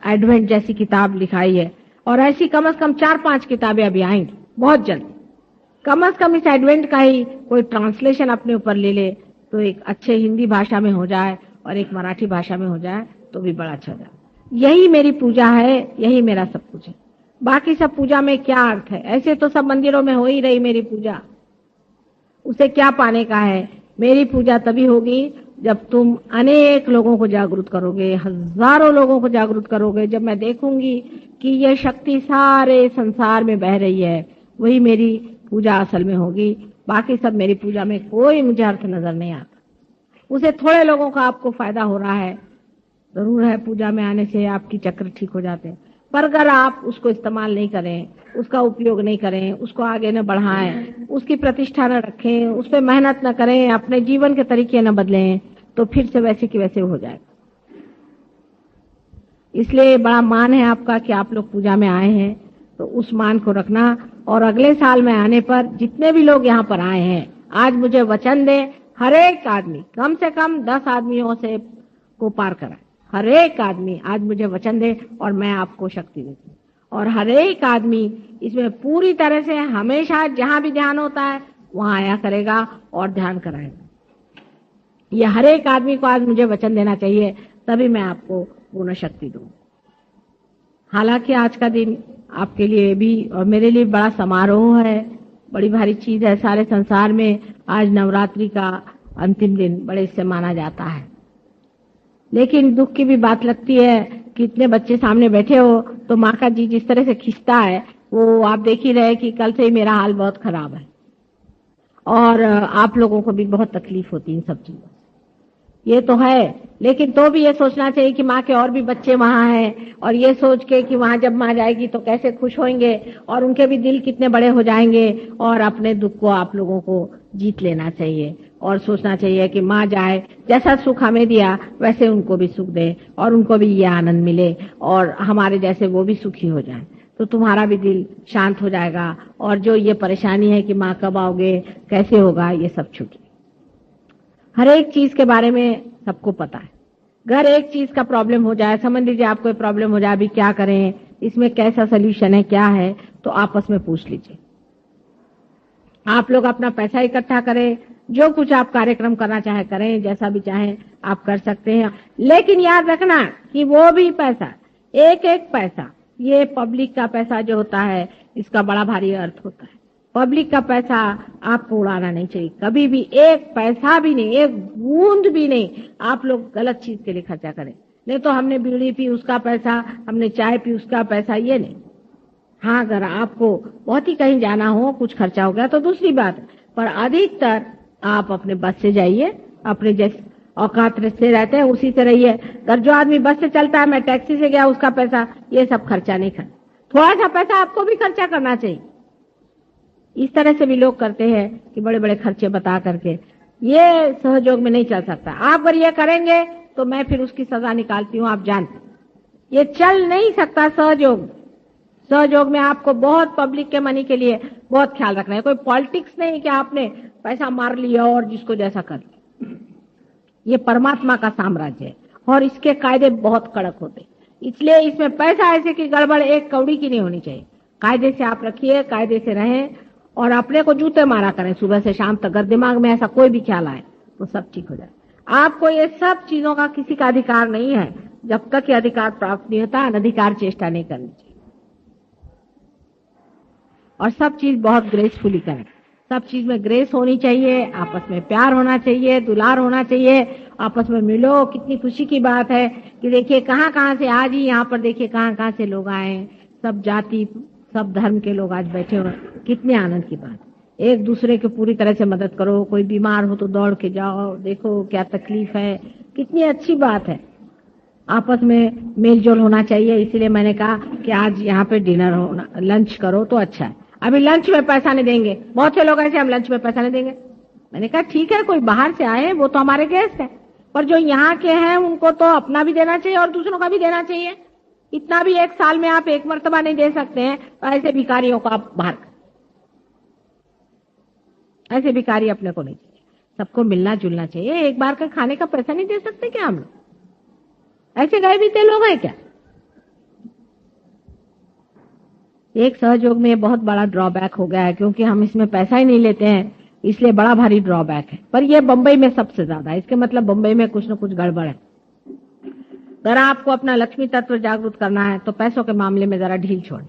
एडवेंट जैसी किताब लिखाई है और ऐसी कम से कम 4-5 किताबें अभी आएंगी बहुत जल्द। कम से कम इस एडवेंट का ही कोई ट्रांसलेशन अपने ऊपर ले ले तो एक अच्छे हिंदी भाषा में हो जाए और एक मराठी भाषा में हो जाए तो भी बड़ा अच्छा हो जाए। यही मेरी पूजा है, यही मेरा सब कुछ है। बाकी सब पूजा में क्या अर्थ है? ऐसे तो सब मंदिरों में हो ही रही मेरी पूजा, उसे क्या पाने का है? मेरी पूजा तभी होगी जब तुम अनेक लोगों को जागरूक करोगे, हजारों लोगों को जागरूक करोगे। जब मैं देखूंगी कि यह शक्ति सारे संसार में बह रही है, वही मेरी पूजा असल में होगी। बाकी सब मेरी पूजा में कोई मुझे अर्थ नजर नहीं आता। उसे थोड़े लोगों का आपको फायदा हो रहा है, जरूर है, पूजा में आने से आपकी चक्र ठीक हो जाते हैं, पर अगर आप उसको इस्तेमाल नहीं करें, उसका उपयोग नहीं करें, उसको आगे न बढ़ाएं, उसकी प्रतिष्ठा न रखें, उस पर मेहनत न करें, अपने जीवन के तरीके न बदलें, तो फिर से वैसे की वैसे हो जाएगा। इसलिए बड़ा मान है आपका कि आप लोग पूजा में आए हैं, तो उस मान को रखना। और अगले साल में आने पर जितने भी लोग यहाँ पर आए हैं, आज मुझे वचन दें, हर एक आदमी कम से कम 10 आदमियों से को पार कराए। हर एक आदमी आज मुझे वचन दे और मैं आपको शक्ति देती हूँ। और हर एक आदमी इसमें पूरी तरह से हमेशा जहां भी ध्यान होता है वहां आया करेगा और ध्यान कराएगा। ये हर एक आदमी को आज मुझे वचन देना चाहिए, तभी मैं आपको पूर्ण शक्ति दूं। हालांकि आज का दिन आपके लिए भी और मेरे लिए बड़ा समारोह है, बड़ी भारी चीज है। सारे संसार में आज नवरात्रि का अंतिम दिन बड़े से माना जाता है। लेकिन दुख की भी बात लगती है कि इतने बच्चे सामने बैठे हो तो माँ का जी जिस तरह से खिंचता है, वो आप देख ही रहे कि कल से ही मेरा हाल बहुत खराब है और आप लोगों को भी बहुत तकलीफ होती है इन सब चीजों से। ये तो है, लेकिन तो भी ये सोचना चाहिए कि माँ के और भी बच्चे वहां हैं और ये सोच के कि वहां जब माँ जाएगी तो कैसे खुश होंगे और उनके भी दिल कितने बड़े हो जाएंगे। और अपने दुख को आप लोगों को जीत लेना चाहिए और सोचना चाहिए कि माँ जाए, जैसा सुख हमें दिया वैसे उनको भी सुख दे और उनको भी ये आनंद मिले और हमारे जैसे वो भी सुखी हो जाए, तो तुम्हारा भी दिल शांत हो जाएगा। और जो ये परेशानी है कि माँ कब आओगे, कैसे होगा, ये सब छूटे। हर एक चीज के बारे में सबको पता है। अगर एक चीज का प्रॉब्लम हो जाए, समझ लीजिए आपको कोई प्रॉब्लम हो जाए, अभी क्या करें, इसमें कैसा सोल्यूशन है, क्या है, तो आपस में पूछ लीजिए। आप लोग अपना पैसा इकट्ठा करें, जो कुछ आप कार्यक्रम करना चाहे करें, जैसा भी चाहे आप कर सकते हैं। लेकिन याद रखना कि वो भी पैसा, एक एक पैसा, ये पब्लिक का पैसा जो होता है, इसका बड़ा भारी अर्थ होता है। पब्लिक का पैसा आपको उड़ाना नहीं चाहिए कभी भी। एक पैसा भी नहीं, एक बूंद भी नहीं आप लोग गलत चीज के लिए खर्चा करें। नहीं तो हमने बीड़ी पी उसका पैसा, हमने चाय पी उसका पैसा, ये नहीं। हाँ, अगर आपको बहुत ही कहीं जाना हो, कुछ खर्चा हो गया तो दूसरी बात है, पर अधिकतर आप अपने बस से जाइए, अपने जैसे औकात से रहते हैं उसी से रहिए। अगर जो आदमी बस से चलता है, मैं टैक्सी से गया, उसका पैसा, ये सब खर्चा नहीं करना। थोड़ा सा पैसा आपको भी खर्चा करना चाहिए। इस तरह से भी लोग करते हैं कि बड़े बड़े खर्चे बता करके, ये सहयोग में नहीं चल सकता। आप अगर ये करेंगे तो मैं फिर उसकी सजा निकालती हूँ, आप जानते। ये चल नहीं सकता सहयोग। सहयोग में आपको बहुत पब्लिक के मनी के लिए बहुत ख्याल रखना है। कोई पॉलिटिक्स नहीं कि आपने पैसा मार लिया और जिसको जैसा कर लिया। ये परमात्मा का साम्राज्य है और इसके कायदे बहुत कड़क होते, इसलिए इसमें पैसा ऐसे की गड़बड़ एक कौड़ी की नहीं होनी चाहिए। कायदे से आप रखिए, कायदे से रहें और अपने को जूते मारा करें सुबह से शाम तक। अगर दिमाग में ऐसा कोई भी ख्याल आए तो सब ठीक हो जाए। आपको ये सब चीजों का किसी का अधिकार नहीं है, जब तक ये अधिकार प्राप्त नहीं होता अनधिकार चेष्टा नहीं करनी चाहिए। और सब चीज बहुत ग्रेसफुली करें, सब चीज में ग्रेस होनी चाहिए, आपस में प्यार होना चाहिए, दुलार होना चाहिए, आपस में मिलो। कितनी खुशी की बात है कि देखिए कहाँ कहाँ से आज ही यहाँ पर देखिए कहाँ कहाँ से लोग आए हैं, सब जाति सब धर्म के लोग आज बैठे हुए, कितने आनंद की बात। एक दूसरे की पूरी तरह से मदद करो, कोई बीमार हो तो दौड़ के जाओ, देखो क्या तकलीफ है, कितनी अच्छी बात है। आपस में मेल जोल होना चाहिए। इसीलिए मैंने कहा कि आज यहाँ पे डिनर होना, लंच करो तो अच्छा है। अभी लंच में पैसा नहीं देंगे, बहुत से लोग ऐसे हम लंच में पैसा नहीं देंगे। मैंने कहा ठीक है, कोई बाहर से आए वो तो हमारे गेस्ट हैं, पर जो यहाँ के हैं उनको तो अपना भी देना चाहिए और दूसरों का भी देना चाहिए। इतना भी एक साल में आप एक मर्तबा नहीं दे सकते हैं, तो ऐसे भिखारियों को आप बाहर करें। ऐसे भिखारी अपने को नहीं चाहिए, सबको मिलना जुलना चाहिए। एक बार का खाने का पैसा नहीं दे सकते क्या हम लोग? ऐसे गए बीते लोग हैं क्या? एक सहयोग में ये बहुत बड़ा ड्रॉबैक हो गया है, क्योंकि हम इसमें पैसा ही नहीं लेते हैं, इसलिए बड़ा भारी ड्रॉबैक है। पर ये बंबई में सबसे ज्यादा है, इसके मतलब बंबई में कुछ न कुछ गड़बड़ है। अगर आपको अपना लक्ष्मी तत्व जागरूक करना है तो पैसों के मामले में जरा ढील छोड़ें।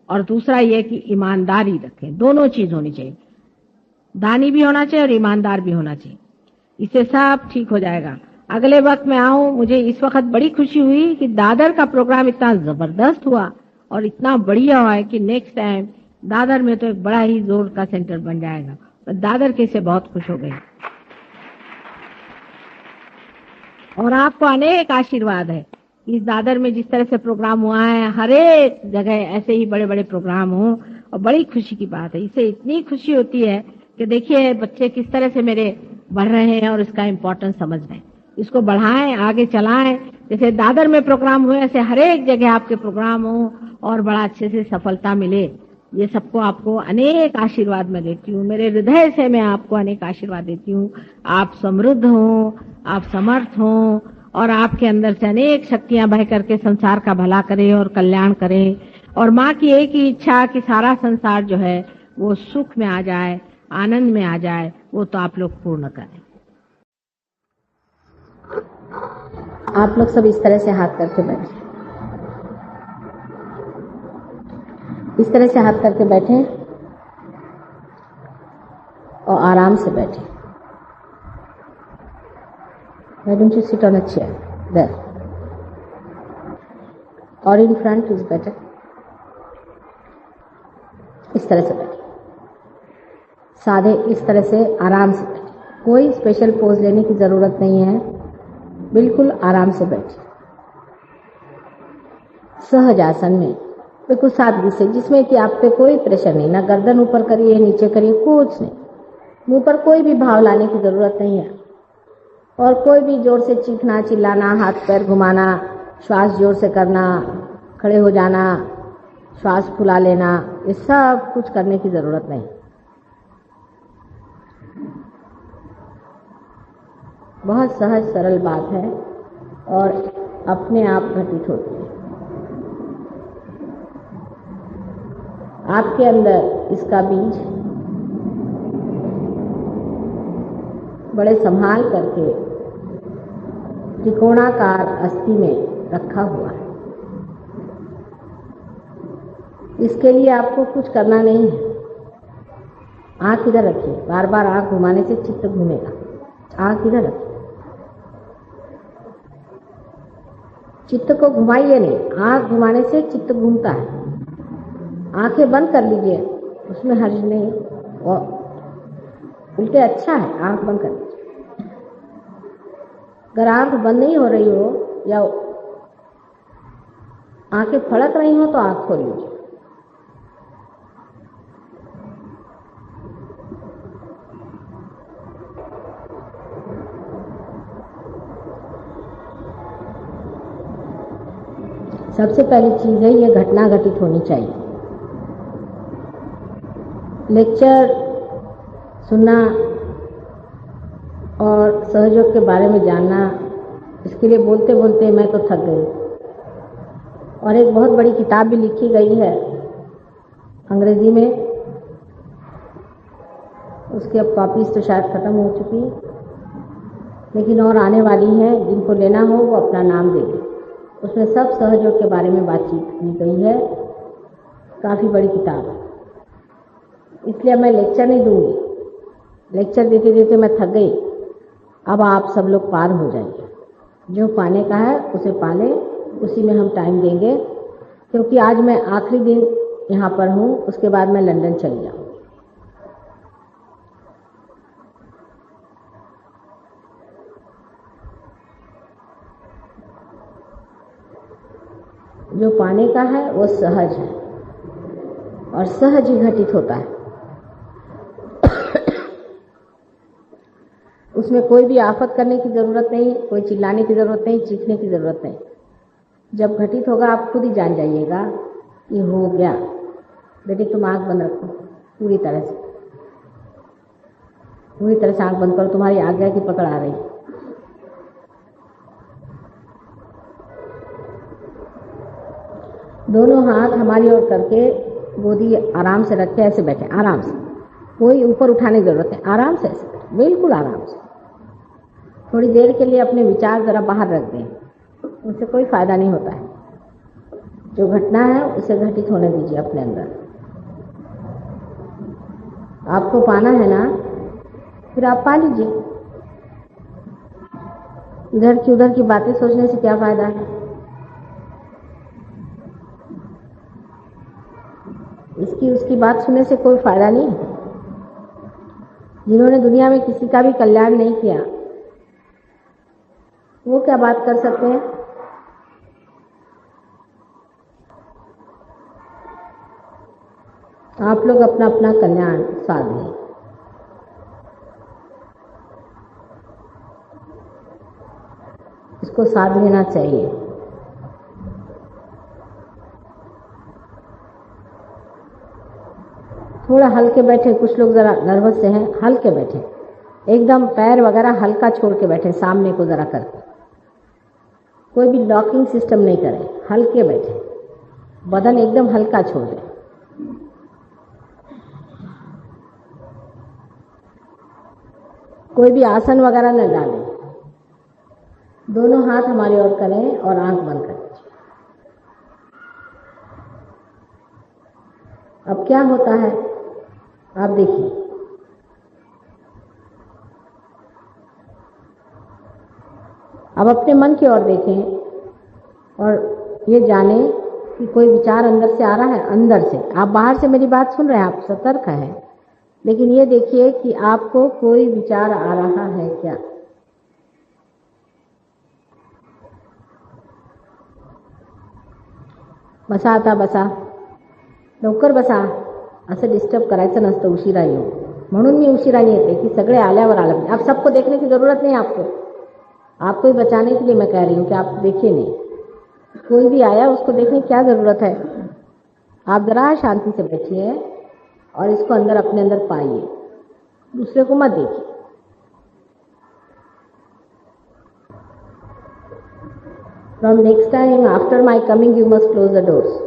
और दूसरा ये कि ईमानदारी रखें, दोनों चीज होनी चाहिए, दानी भी होना चाहिए और ईमानदार भी होना चाहिए। इससे सब ठीक हो जाएगा। अगले वक्त में आऊं, मुझे इस वक्त बड़ी खुशी हुई कि दादर का प्रोग्राम इतना जबरदस्त हुआ और इतना बढ़िया हुआ है कि नेक्स्ट टाइम दादर में तो एक बड़ा ही जोर का सेंटर बन जाएगा। तो दादर के से बहुत खुश हो गई। और आपको अनेक आशीर्वाद है। इस दादर में जिस तरह से प्रोग्राम हुआ है, हर एक जगह ऐसे ही बड़े बड़े प्रोग्राम हो, और बड़ी खुशी की बात है। इससे इतनी खुशी होती है कि देखिए बच्चे किस तरह से मेरे बढ़ रहे हैं और इसका इम्पोर्टेंस समझ रहे हैं। इसको बढ़ाएं, आगे चलाएं। जैसे दादर में प्रोग्राम हुए, ऐसे हर एक जगह आपके प्रोग्राम हो और बड़ा अच्छे से सफलता मिले। ये सबको आपको अनेक आशीर्वाद मैं देती हूँ, मेरे हृदय से मैं आपको अनेक आशीर्वाद देती हूँ। आप समृद्ध हो, आप समर्थ हो और आपके अंदर से अनेक शक्तियां बह करके संसार का भला करे और कल्याण करे। और माँ की एक ही इच्छा कि सारा संसार जो है वो सुख में आ जाए, आनंद में आ जाए, वो तो आप लोग पूर्ण करें। आप लोग सब इस तरह से हाथ करके बैठे, इस तरह से हाथ करके बैठे और आराम से बैठे। Why don't you sit on a chair? There. Or in front is better. इस तरह से बैठे, साधे इस तरह से आराम से बैठे। कोई स्पेशल पोज लेने की जरूरत नहीं है, बिल्कुल आराम से बैठे सहज आसन में, बिल्कुल सादगी से, जिसमें कि आप पे कोई प्रेशर नहीं, ना गर्दन ऊपर करिए नीचे करिए, कुछ नहीं। मुंह पर कोई भी भाव लाने की जरूरत नहीं है और कोई भी जोर से चीखना, चिल्लाना, हाथ पैर घुमाना, श्वास जोर से करना, खड़े हो जाना, श्वास फुला लेना, ये सब कुछ करने की जरूरत नहीं। बहुत सहज सरल बात है और अपने आप घटित होती है। आपके अंदर इसका बीज बड़े संभाल करके त्रिकोणाकार अस्थि में रखा हुआ है। इसके लिए आपको कुछ करना नहीं है। आंख इधर रखिए, बार बार आंख घुमाने से चित्त घूमेगा। आंख इधर रखिए, चित्त को घुमाइए नहीं, आंख घुमाने से चित्त घूमता है। आंखें बंद कर लीजिए, उसमें हर्ज नहीं, और उल्टे अच्छा है आंख बंद कर लीजिए। अगर आंख बंद नहीं हो रही हो या आंखें फड़क रही हो तो आंख खोल लीजिए। सबसे पहली चीज है, ये घटना घटित होनी चाहिए। लेक्चर सुनना और सहयोग के बारे में जानना, इसके लिए बोलते बोलते मैं तो थक गई। और एक बहुत बड़ी किताब भी लिखी गई है अंग्रेजी में, उसकी अब कॉपीज तो शायद ख़त्म हो चुकी, लेकिन और आने वाली हैं। जिनको लेना हो वो अपना नाम देंगे। उसमें सब सहयोग के बारे में बातचीत की गई है। काफ़ी बड़ी किताब है, इसलिए मैं लेक्चर नहीं दूंगी। लेक्चर देते देते मैं थक गई। अब आप सब लोग पार हो जाइए। जो पाने का है उसे पालें, उसी में हम टाइम देंगे, क्योंकि आज मैं आखिरी दिन यहाँ पर हूँ, उसके बाद मैं लंदन चली जाऊँगी। जो पाने का है वो सहज है और सहज ही घटित होता है। उसमें कोई भी आफत करने की ज़रूरत नहीं, कोई चिल्लाने की ज़रूरत नहीं, चीखने की ज़रूरत नहीं। जब घटित होगा आप खुद ही जान जाइएगा कि हो गया। बेटी तुम आँख बंद रखो, पूरी तरह से आँख बंद करो, तुम्हारी आज्ञा की पकड़ आ रही। दोनों हाथ हमारी ओर करके गोदी आराम से रखे, ऐसे बैठे आराम से, कोई ऊपर उठाने की जरूरत नहीं, आराम से ऐसे बैठे, बिल्कुल आराम से। थोड़ी देर के लिए अपने विचार जरा बाहर रख दें, उससे कोई फायदा नहीं होता है। जो घटना है उसे घटित होने दीजिए अपने अंदर। आपको पाना है ना, फिर आप पा लीजिए। इधर की उधर की बातें सोचने से क्या फायदा है। इसकी उसकी बात सुनने से कोई फायदा नहीं। जिन्होंने दुनिया में किसी का भी कल्याण नहीं किया वो क्या बात कर सकते हैं। आप लोग अपना अपना कल्याण साध लें। इसको साध लेना चाहिए। थोड़ा हल्के बैठे, कुछ लोग जरा नर्वस से हैं, हल्के बैठे, एकदम पैर वगैरह हल्का छोड़ के बैठे, सामने को जरा करके। कोई भी लॉकिंग सिस्टम नहीं करें, हल्के बैठे, बदन एकदम हल्का छोड़ दें। कोई भी आसन वगैरह न डालें। दोनों हाथ हमारी ओर करें और आंख बंद करें। अब क्या होता है आप देखिए। अब अपने मन की ओर देखें और ये जानें कि कोई विचार अंदर से आ रहा है, अंदर से। आप बाहर से मेरी बात सुन रहे हैं, आप सतर्क हैं, लेकिन ये देखिए कि आपको कोई विचार आ रहा है क्या। बसा आता बसा, लवकर बसा, असं डिस्टर्ब करायचं नसतं उशिरा येऊन. म्हणून मी उशिराने येते कि सगळे आल्यावर आलं. आप सबको देखने की जरूरत नहीं आपको ही बचाने के लिए मैं कह रही हूँ कि आप देखिए नहीं. कोई भी आया उसको देखने की क्या जरूरत है. आप जरा शांति से बैठिए और इसको अंदर अपने अंदर पाइए, दूसरे को मत देखिए. From next time after my coming you must close the doors.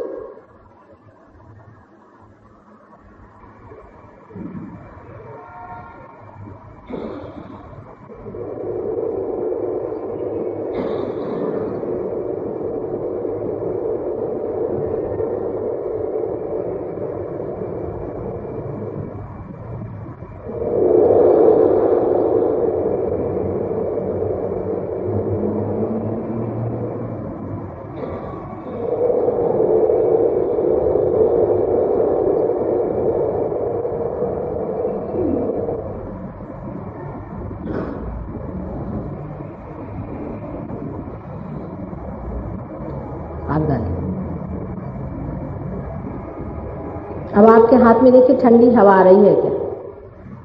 अब आपके हाथ में देखिए ठंडी हवा आ रही है क्या.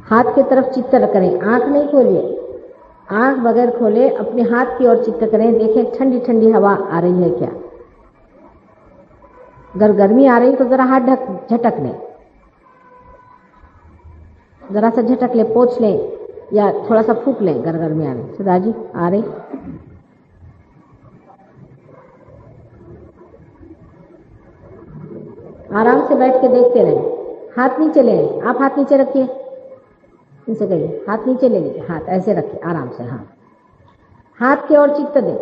हाथ की तरफ चित्त करें, आंख नहीं खोलिए, आंख बगैर खोले अपने हाथ की ओर चित्त करें. देखें ठंडी ठंडी हवा आ रही है क्या. अगर गर्मी आ रही तो जरा हाथ झटक लें, जरा सा झटक ले, पोंछ लें, या थोड़ा सा फूक लें गरगर में आने। सुधा जी आ रही? आराम से बैठ के देखते रहें। हाथ नीचे लें, आप हाथ नीचे रखिए, इनसे कहिए हाथ नीचे ले लीजिए, हाथ ऐसे रखिए आराम से। हाँ, हाथ की ओर चित्त दें।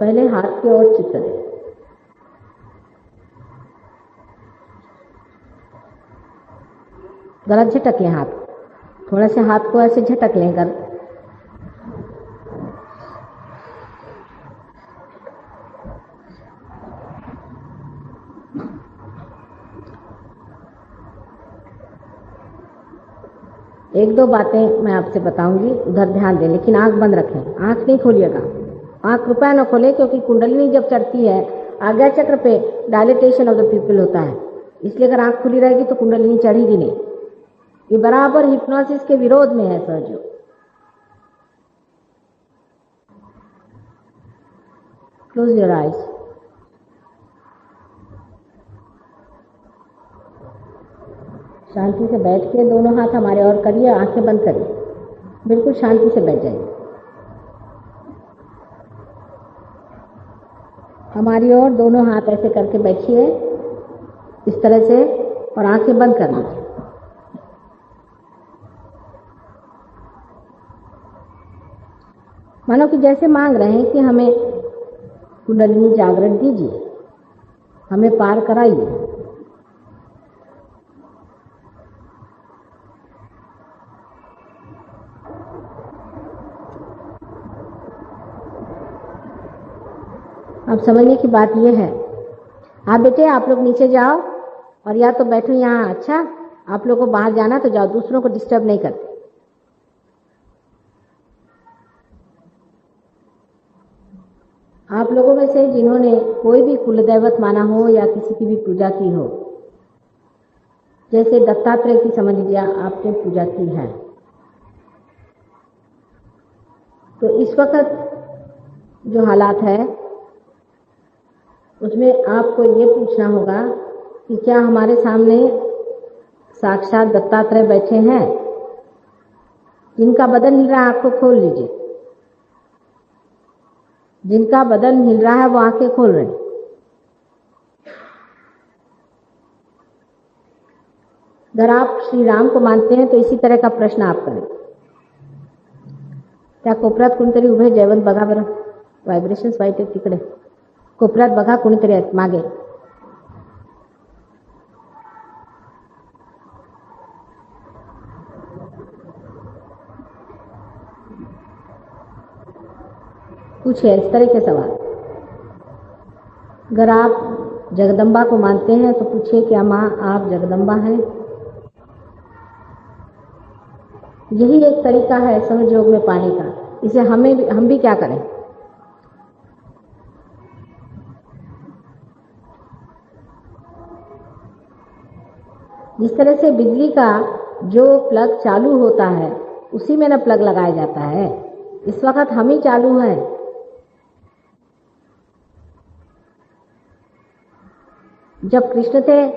पहले हाथ की ओर चित्त दें। गलत झटकें हाथ, थोड़ा से हाथ को ऐसे झटक लें कर। एक दो बातें मैं आपसे बताऊंगी, उधर ध्यान दें, लेकिन आंख बंद रखें, आंख नहीं खोलिएगा। आंख कृपया न खोले, क्योंकि कुंडलिनी जब चढ़ती है आज्ञा चक्र पे डायलिटेशन ऑफ द पीपल होता है, इसलिए अगर आंख खुली रहेगी तो कुंडलिनी चढ़ेगी नहीं। ये बराबर हिप्नोसिस के विरोध में है सहयोग। Close your eyes. शांति से बैठ के दोनों हाथ हमारे और करिए, आंखें बंद करिए, बिल्कुल शांति से बैठ जाइए हमारी ओर। दोनों हाथ ऐसे करके बैठिए इस तरह से, और आंखें बंद कर लीजिए। मानो कि जैसे मांग रहे हैं कि हमें कुंडलिनी जागरण दीजिए, हमें पार कराइए। अब समझने की बात यह है, आप बेटे आप लोग नीचे जाओ, और या तो बैठो यहाँ। अच्छा, आप लोग को बाहर जाना तो जाओ, दूसरों को डिस्टर्ब नहीं करते। आप लोगों में से जिन्होंने कोई भी कुलदैवत माना हो या किसी की भी पूजा की हो, जैसे दत्तात्रेय की समझ लीजिए आपने पूजा की है, तो इस वक्त जो हालात है उसमें आपको ये पूछना होगा कि क्या हमारे सामने साक्षात दत्तात्रेय बैठे हैं? जिनका बदन हिल रहा है आंख को खोल लीजिए, जिनका बदन हिल रहा है वो आंखें खोल रहे हैं। अगर आप श्री राम को मानते हैं तो इसी तरह का प्रश्न आप करें। त्या कोपऱ्यात कुणीतरी उभे, जयवंत बघा बरं, व्हायब्रेशन्स वाईट आहेत तिकडे, कोपऱ्यात बघा कुणीतरी आहेत मागे। पूछिए इस तरह के सवाल। अगर आप जगदम्बा को मानते हैं तो पूछिए क्या माँ आप जगदम्बा हैं? यही एक तरीका है सहयोग में पाने का। इसे हम भी क्या करें? जिस तरह से बिजली का जो प्लग चालू होता है उसी में न प्लग लगाया जाता है। इस वक्त हम ही चालू हैं। जब कृष्ण थे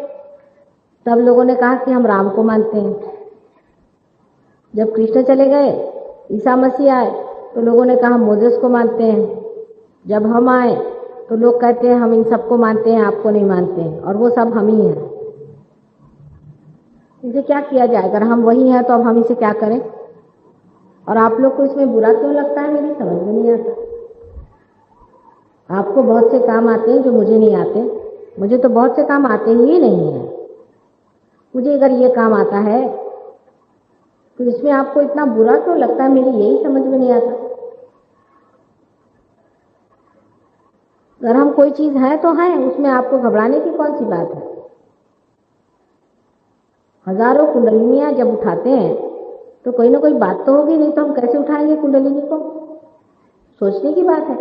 तब लोगों ने कहा कि हम राम को मानते हैं। जब कृष्ण चले गए, ईसा मसीह आए, तो लोगों ने कहा हम मोसेस को मानते हैं। जब हम आए तो लोग कहते हैं हम इन सबको मानते हैं, आपको नहीं मानते हैं, और वो सब हम ही हैं। इसे क्या किया जाए? अगर हम वही हैं तो अब हम इसे क्या करें? और आप लोग को इसमें बुरा क्यों लगता है मेरी समझ में नहीं आता। आपको बहुत से काम आते हैं जो मुझे नहीं आते। मुझे तो बहुत से काम आते ही नहीं हैं। मुझे अगर ये काम आता है तो इसमें आपको इतना बुरा क्यों लगता है, मेरी यही समझ में नहीं आता। अगर हम कोई चीज है तो है, उसमें आपको घबराने की कौन सी बात है? हजारों कुंडलिनियां जब उठाते हैं तो कोई ना कोई बात तो होगी, नहीं तो हम कैसे उठाएंगे कुंडलिनी को? सोचने की बात है।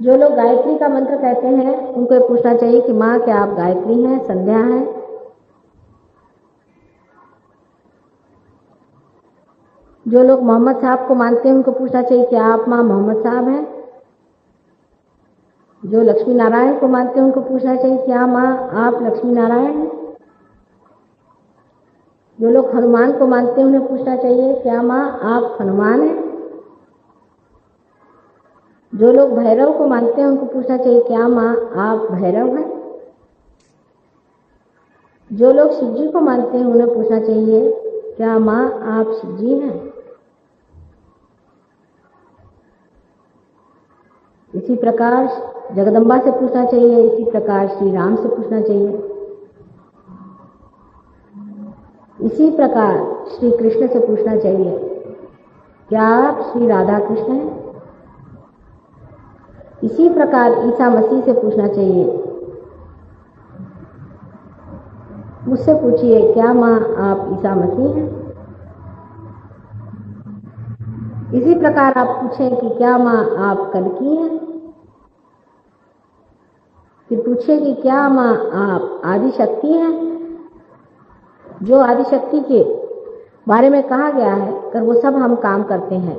जो लोग गायत्री का मंत्र कहते हैं उनको ये पूछना चाहिए कि माँ क्या आप गायत्री हैं, संध्या हैं? जो लोग मोहम्मद साहब को मानते हैं उनको पूछना चाहिए क्या आप माँ मोहम्मद साहब हैं। जो लक्ष्मी नारायण को मानते हैं उनको पूछना चाहिए क्या माँ आप लक्ष्मी नारायण हैं। जो लोग हनुमान को मानते हैं उन्हें पूछना चाहिए क्या माँ आप हनुमान हैं। जो लोग भैरव को मानते हैं उनको पूछना चाहिए क्या माँ आप भैरव हैं। जो लोग शिव जी को मानते हैं उन्हें पूछना चाहिए क्या माँ आप शिव जी हैं। इसी प्रकार जगदम्बा से पूछना चाहिए, इसी प्रकार श्री राम से पूछना चाहिए, इसी प्रकार श्री कृष्ण से पूछना चाहिए क्या आप श्री राधा कृष्ण हैं। इसी प्रकार ईसा मसीह से पूछना चाहिए, मुझसे पूछिए क्या माँ आप ईसा मसीह हैं। इसी प्रकार आप पूछें कि क्या माँ आप कल्कि हैं। फिर पूछिए कि क्या माँ आप आदिशक्ति हैं। जो आदिशक्ति के बारे में कहा गया है कर वो सब हम काम करते हैं,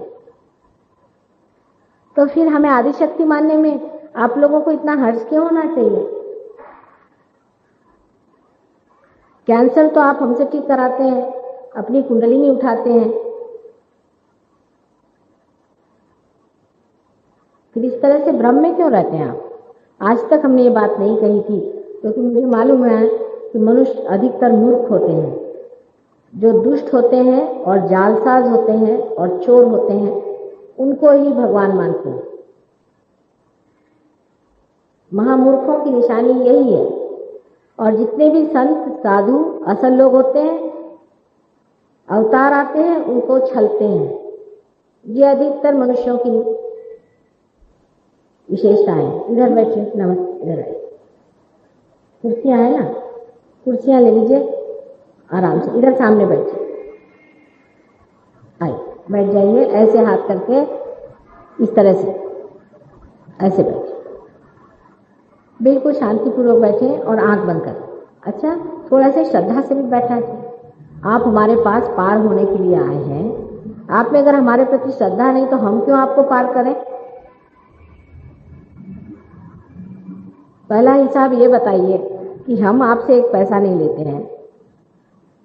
तो फिर हमें आदिशक्ति मानने में आप लोगों को इतना हर्ष क्यों होना चाहिए। कैंसर तो आप हमसे ठीक कराते हैं, अपनी कुंडलिनी उठाते हैं, फिर इस तरह से भ्रम में क्यों रहते हैं आप। आज तक हमने ये बात नहीं कही थी क्योंकि मुझे मालूम है कि मनुष्य अधिकतर मूर्ख होते हैं, जो दुष्ट होते हैं और जालसाज होते हैं और चोर होते हैं, उनको ही भगवान मानते हैं। महामूर्खों की निशानी यही है। और जितने भी संत साधु असल लोग होते हैं, अवतार आते हैं, उनको छलते हैं। ये अधिकतर मनुष्यों की विशेषताएं हैं। इधर बैठिए, नमस्ते, इधर आइए, कुर्सियां है ना, कुर्सियां ले लीजिए आराम से, इधर सामने बैठिए, आइए बैठ जाइए, ऐसे हाथ करके इस तरह से ऐसे बैठिए, बिल्कुल शांतिपूर्वक बैठे और आंख बंद करें। अच्छा, थोड़ा सा श्रद्धा से भी बैठना चाहिए। आप हमारे पास पार होने के लिए आए हैं, आप में अगर हमारे प्रति श्रद्धा नहीं तो हम क्यों आपको पार करें। पहला हिसाब ये बताइए कि हम आपसे एक पैसा नहीं लेते हैं,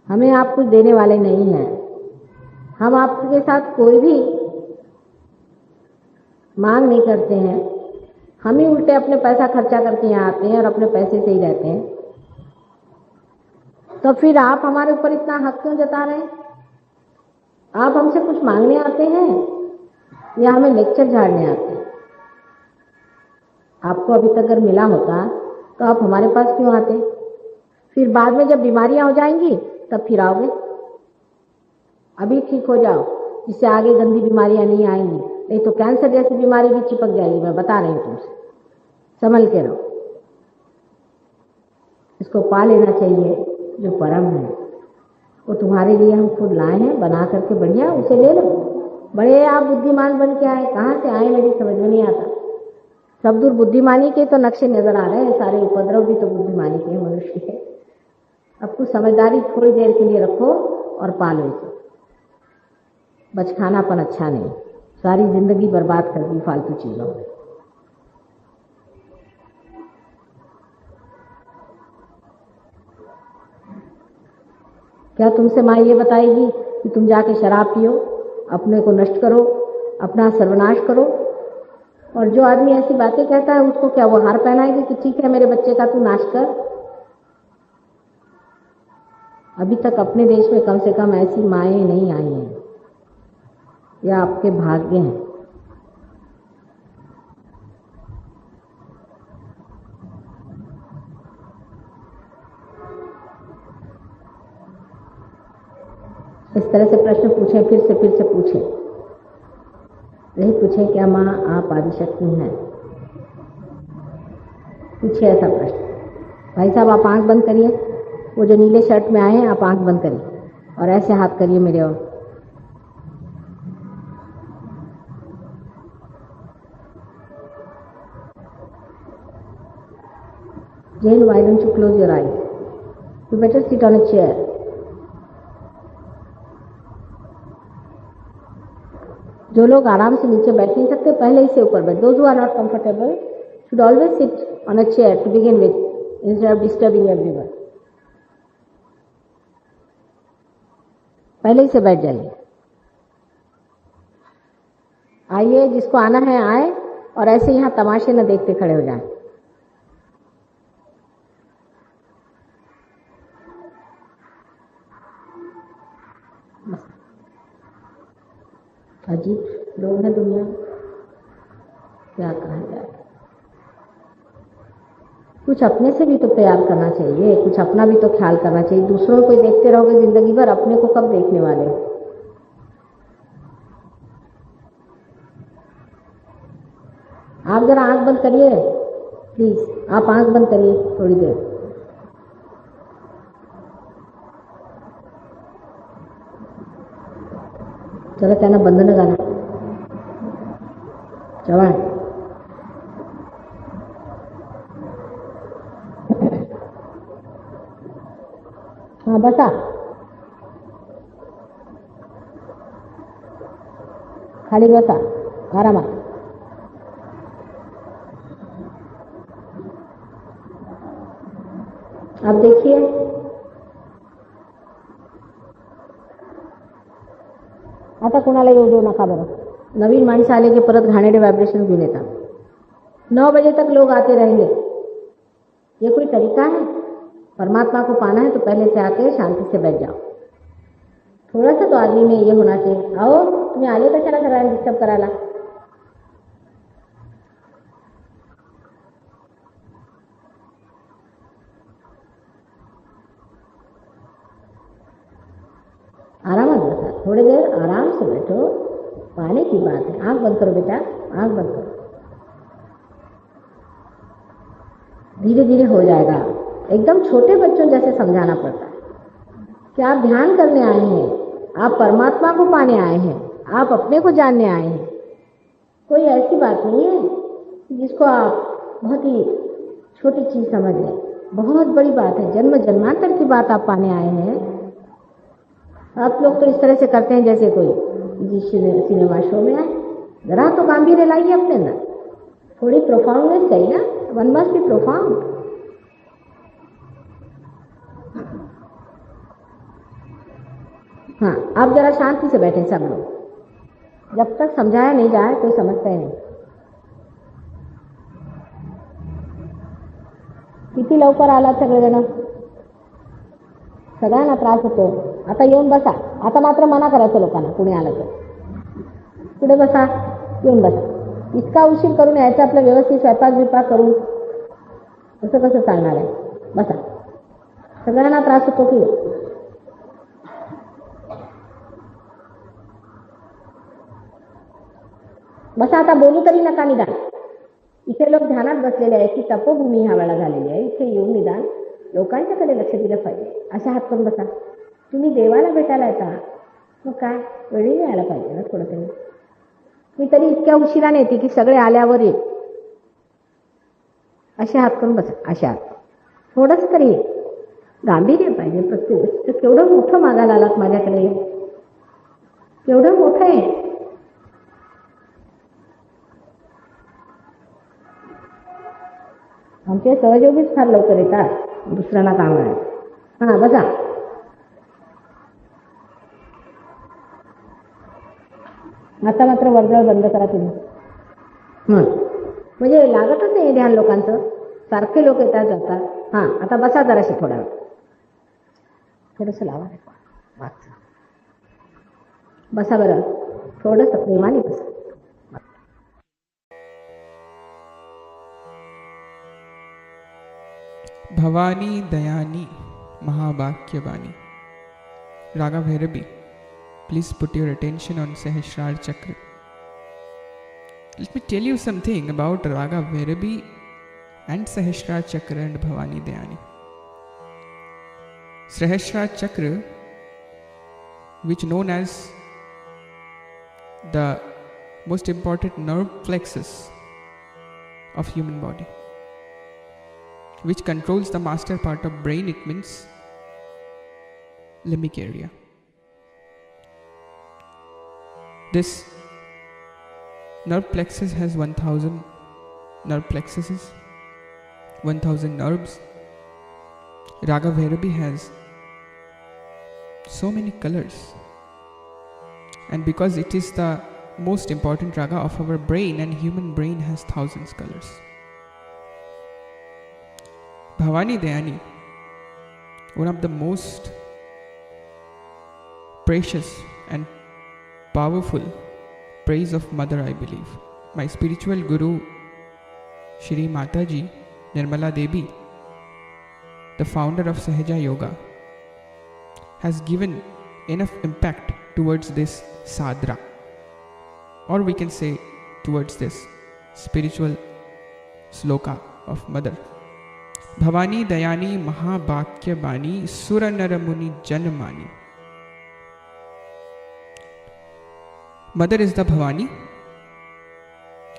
हमें आप कुछ देने वाले नहीं हैं, हम आपके साथ कोई भी मांग नहीं करते हैं, हम ही उल्टे अपने पैसा खर्चा करके यहाँ आते हैं और अपने पैसे से ही रहते हैं। तो फिर आप हमारे ऊपर इतना हक क्यों जता रहे हैं। आप हमसे कुछ मांगने आते हैं या हमें लेक्चर झाड़ने आते हैं। आपको अभी तक अगर मिला होता तो आप हमारे पास क्यों आते। फिर बाद में जब बीमारियां हो जाएंगी तब फिर आओगे। अभी ठीक हो जाओ जिससे आगे गंदी बीमारियां नहीं आएंगी, नहीं तो कैंसर जैसी बीमारी भी चिपक जाएगी। मैं बता रही हूँ तुमसे, संभल के रहो। इसको पा लेना चाहिए जो परम है, वो तुम्हारे लिए हम खुद लाए हैं बना करके, बढ़िया उसे ले लो। बड़े आप बुद्धिमान बन के आए, कहाँ से आए मेरी समझ में नहीं आता। सब दूर बुद्धिमानी के तो नक्शे नजर आ रहे हैं, सारे उपद्रव भी तो बुद्धिमानी के मनुष्य के। अब कुछ समझदारी थोड़ी देर के लिए रखो और पालो इसे। बचखानापन अच्छा नहीं, सारी जिंदगी बर्बाद कर दी फालतू चीजों में। क्या तुमसे माँ ये बताएगी कि तुम जाके शराब पियो, अपने को नष्ट करो, अपना सर्वनाश करो। और जो आदमी ऐसी बातें कहता है उसको क्या वो हार पहनाएगी कि ठीक है मेरे बच्चे का तू नाश कर। अभी तक अपने देश में कम से कम ऐसी माएँ नहीं आई हैं, या आपके भाग्य हैं। इस तरह से प्रश्न पूछें, फिर से पूछें। यही पूछें क्या माँ आप आदिशक्ति हैं। पूछिए ऐसा प्रश्न। भाई साहब आप आंख बंद करिए, वो जो नीले शर्ट में आए हैं आप आंख बंद करिए और ऐसे हाथ करिए मेरे ओर। Jane, why don't you close your eyes? You better sit on a chair. जो लोग आराम से नीचे बैठ नहीं सकते पहले ही से ऊपर बैठ. Those who are not comfortable should always sit on a chair to begin with instead of disturbing everyone. पहले ही से बैठ जाइए. आइए, जिसको आना है आए और ऐसे यहाँ तमाशे न देखते खड़े हो जाएं. अजीब लोग हैं दुनिया, क्या कहा जाए. कुछ अपने से भी तो प्यार करना चाहिए, कुछ अपना भी तो ख्याल करना चाहिए. दूसरों को देखते रहोगे जिंदगी भर, अपने को कब देखने वाले हो. आप जरा आंख बंद करिए प्लीज. आप आंख बंद करिए थोड़ी देर. चलो कहना बंद न करना. चवा हाँ बसा. खाली बसा आराम. आप देखिए, आता कोणाला येऊ देऊ नका बरं. नवीन माणसं आले की परत घाणेरडे व्हायब्रेशन घेऊन येतात. 9 बजे तक लोग आते रहेंगे. ये कोई तरीका है? परमात्मा को पाना है तो पहले से आके शांति से बैठ जाओ. थोड़ा सा तो आदमी में ये होना चाहिए. आओ, तुम्ही आले कशाला करायला डिस्टर्ब करायला. आराम बैठा, थोड़ी देर आराम से बैठो. पाने की बात है. आंख बंद करो बेटा, आंख बंद करो. धीरे धीरे हो जाएगा. एकदम छोटे बच्चों जैसे समझाना पड़ता है कि आप ध्यान करने आए हैं, आप परमात्मा को पाने आए हैं, आप अपने को जानने आए हैं. कोई ऐसी बात नहीं है जिसको आप बहुत ही छोटी चीज समझ लें. बहुत बड़ी बात है. जन्म जन्मांतर की बात आप पाने आए हैं. आप लोग तो इस तरह से करते हैं जैसे कोई सिनेमा शो में आए. जरा तो गांभीर्य लाइए अपने अंदर. थोड़ी प्रोफाउंडनेस चाहिए ना. One must be profound. हाँ, आप जरा शांति से बैठे सब लोग. जब तक समझाया नहीं जाए कोई समझता ही नहीं. किती लवकर आलात सगळेजण. सगळ्यांना त्रास होतो. आता येऊन बसा. आता मात्र मना करायचं लोकांना, कुणी आलं तर पुढे बसा, येऊन बसा. इतका उशीर करून यायचं आपलं व्यवस्थित स्वयंपाक बिपाक करून. असं कसं चालणार आहे. बसा. सगळ्यांना त्रास होतो की. बसा. आता बोलू तरी नका निदान. इथे लोक ध्यानात बसलेले आहेत की तपोभूमी ह्या वेळा झालेली आहे. इथे येऊन निदान लोकांच्याकडे लक्ष दिलं पाहिजे. अशा हात करून बसा. तुम्ही देवाला भेटायला येता, मग काय वेळी यायला पाहिजे ना थोडं तरी. मी तरी इतक्या उशिराने येते की सगळे आल्यावर ये. अशा हात करून बसा. अशा हात थोडंच तरी गांभीर्य पाहिजे प्रत्येक. केवढं मोठं मागायला आलात माझ्याकडे. केवढं मोठं आहे. आमचे सहयोगीच फार लवकर येतात. दुसऱ्यांना काम आहे. हां बसा. आता मात्र वर्दळ बंद करा तुम्ही. म्हणजे लागतच नाही ध्यान लोकांचं. सारखे लोक येतात जातात. हां आता बसा जराशी थोडा वेळ. थोडंसं लावा मागचं. बसा बरं. थोडंसं प्रेमाने बसा. भवानी दयानी महावाक्यवाणी. Raga Bhairavi, please put your attention on Sahasrar Chakra. Let me tell you something about Raga Bhairavi and Sahasrar Chakra and Bhavani Dayani. Sahasrar Chakra, which known as the most important nerve plexus of human body, which controls the master part of brain, it means limbic area. This nerve plexus has 1000 nerve plexuses, 1000 nerves. Raga Bhairavi has so many colors, and because it is the most important raga of our brain, and human brain has thousands colors. Bhavani Dayani, one of the most precious and powerful praise of mother, I believe. My spiritual guru Shri Mataji Nirmala Devi, the founder of Sahaja Yoga, has given enough impact towards this sadhana, or we can say towards this spiritual sloka of mother. Bhavani Dayani Mahabhakya Bani Sura Naramuni Janmani. Mother is the Bhavani.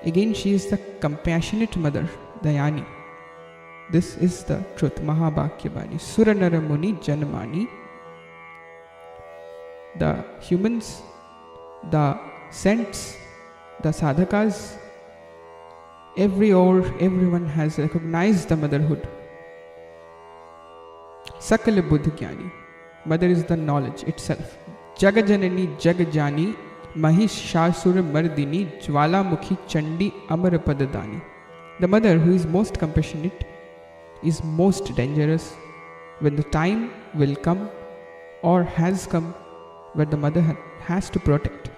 Again, she is the compassionate mother, Dayani. This is the truth. Mahabhakya Bani Sura Naramuni Janmani. The humans, the saints, the sadhakas, everyone has recognized the motherhood. Sakala Buddha Jnani. Mother is the knowledge itself. Jagajanani Jagajani Mahishasura Mardini Jwalamukhi Chandi Amarapadadani. The mother, who is most compassionate, is most dangerous when the time will come or has come where the mother has to protect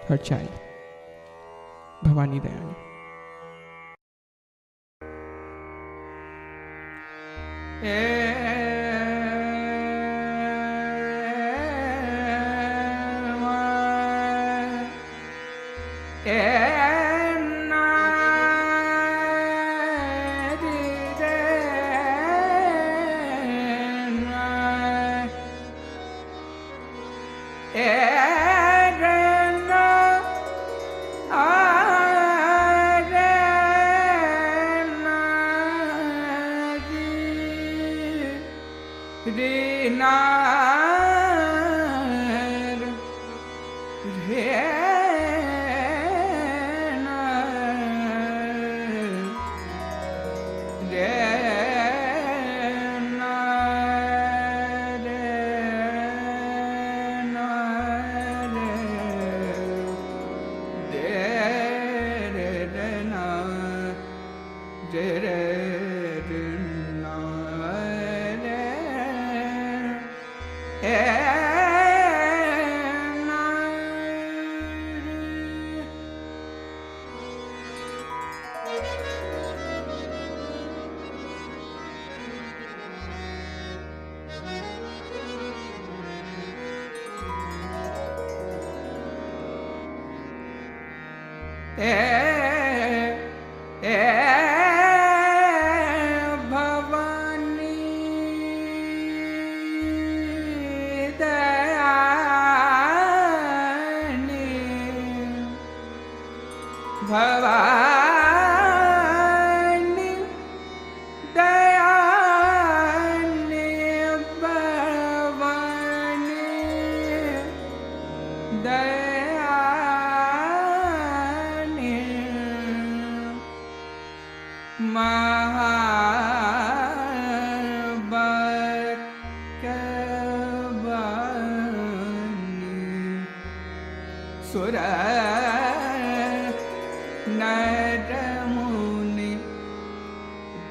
her child. Bhavani Dayani.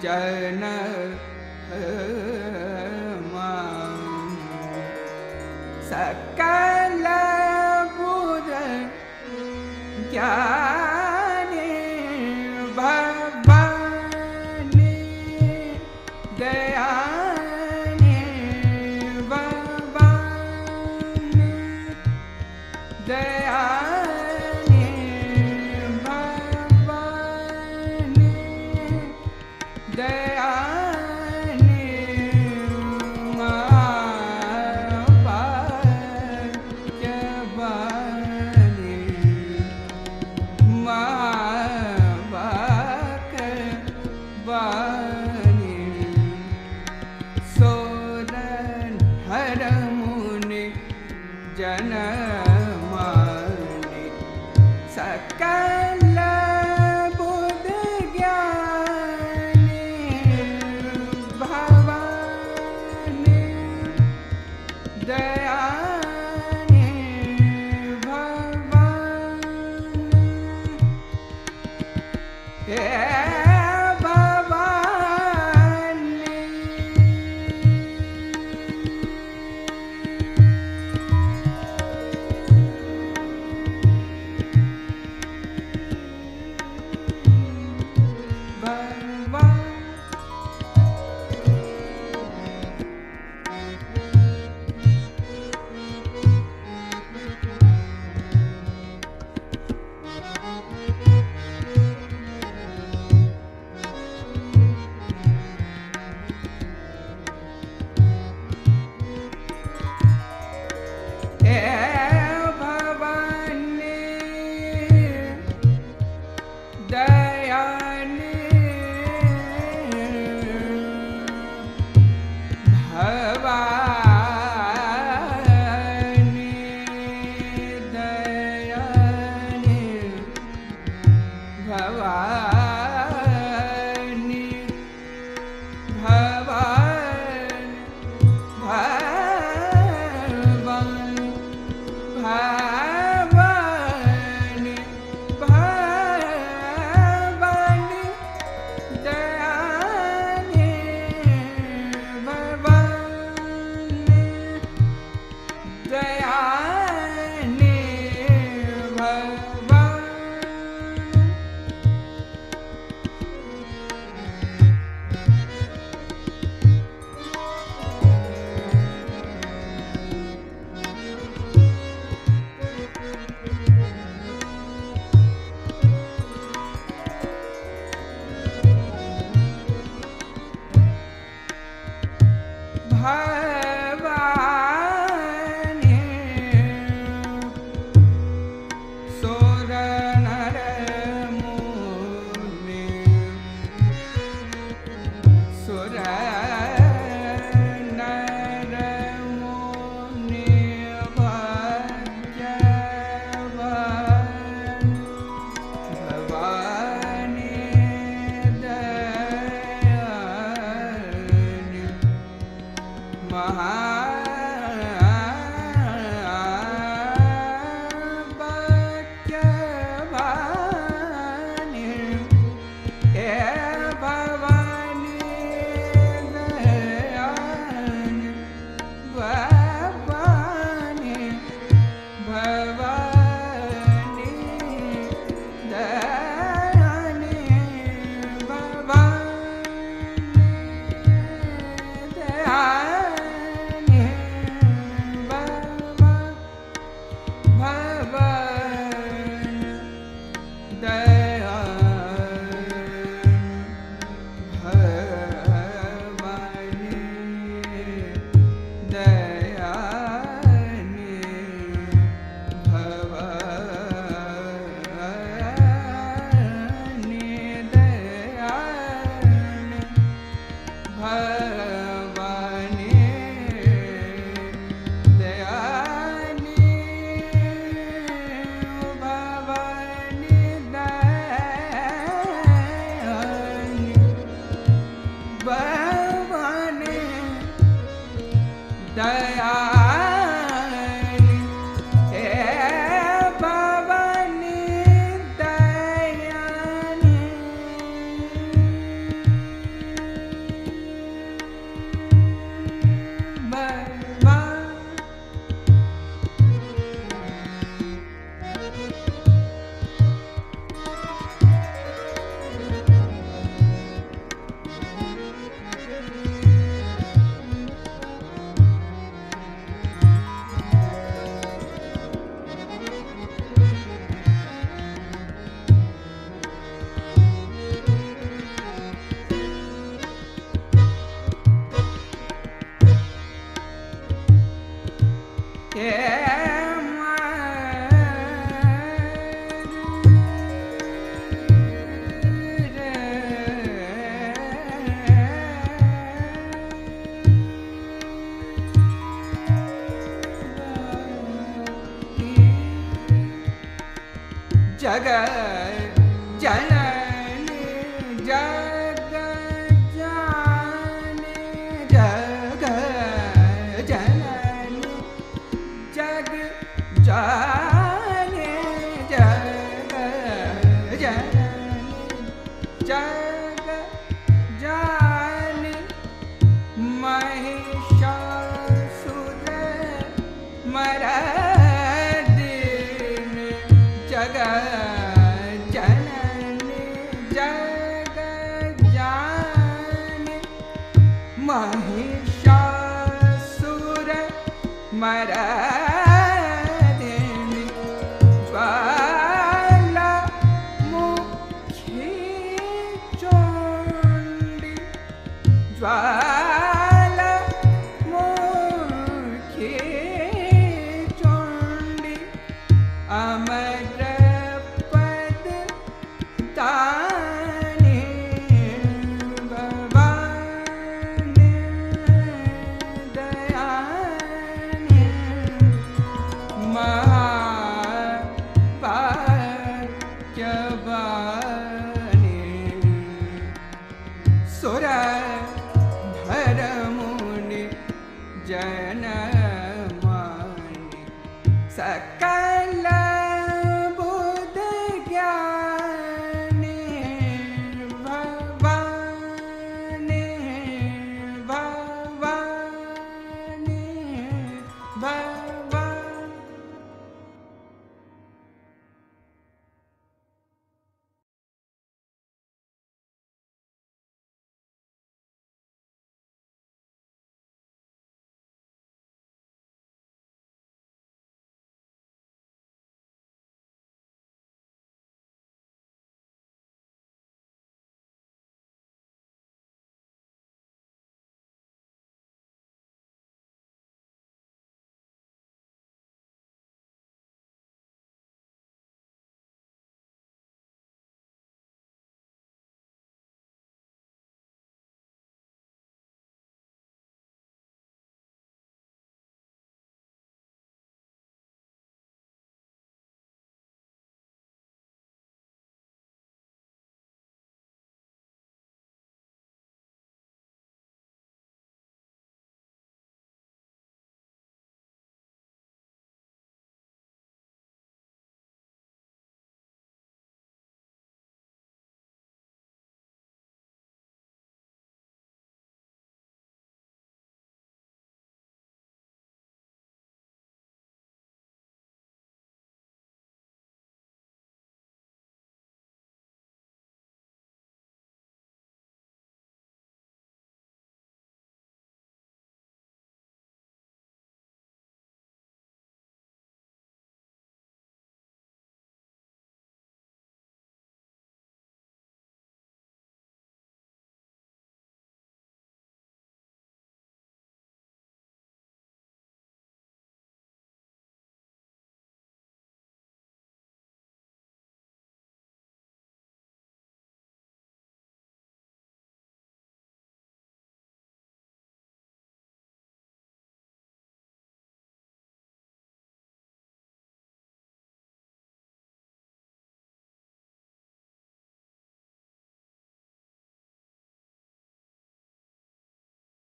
Janmani Sakala जग जननी जग जानी जग जननी जग जानी जग जननी जग जानी महिषासुर मर्दिनी जग जननी जग जानी महिषासुर मर्दिनी ज्वालामुखी चण्डी ज्वाला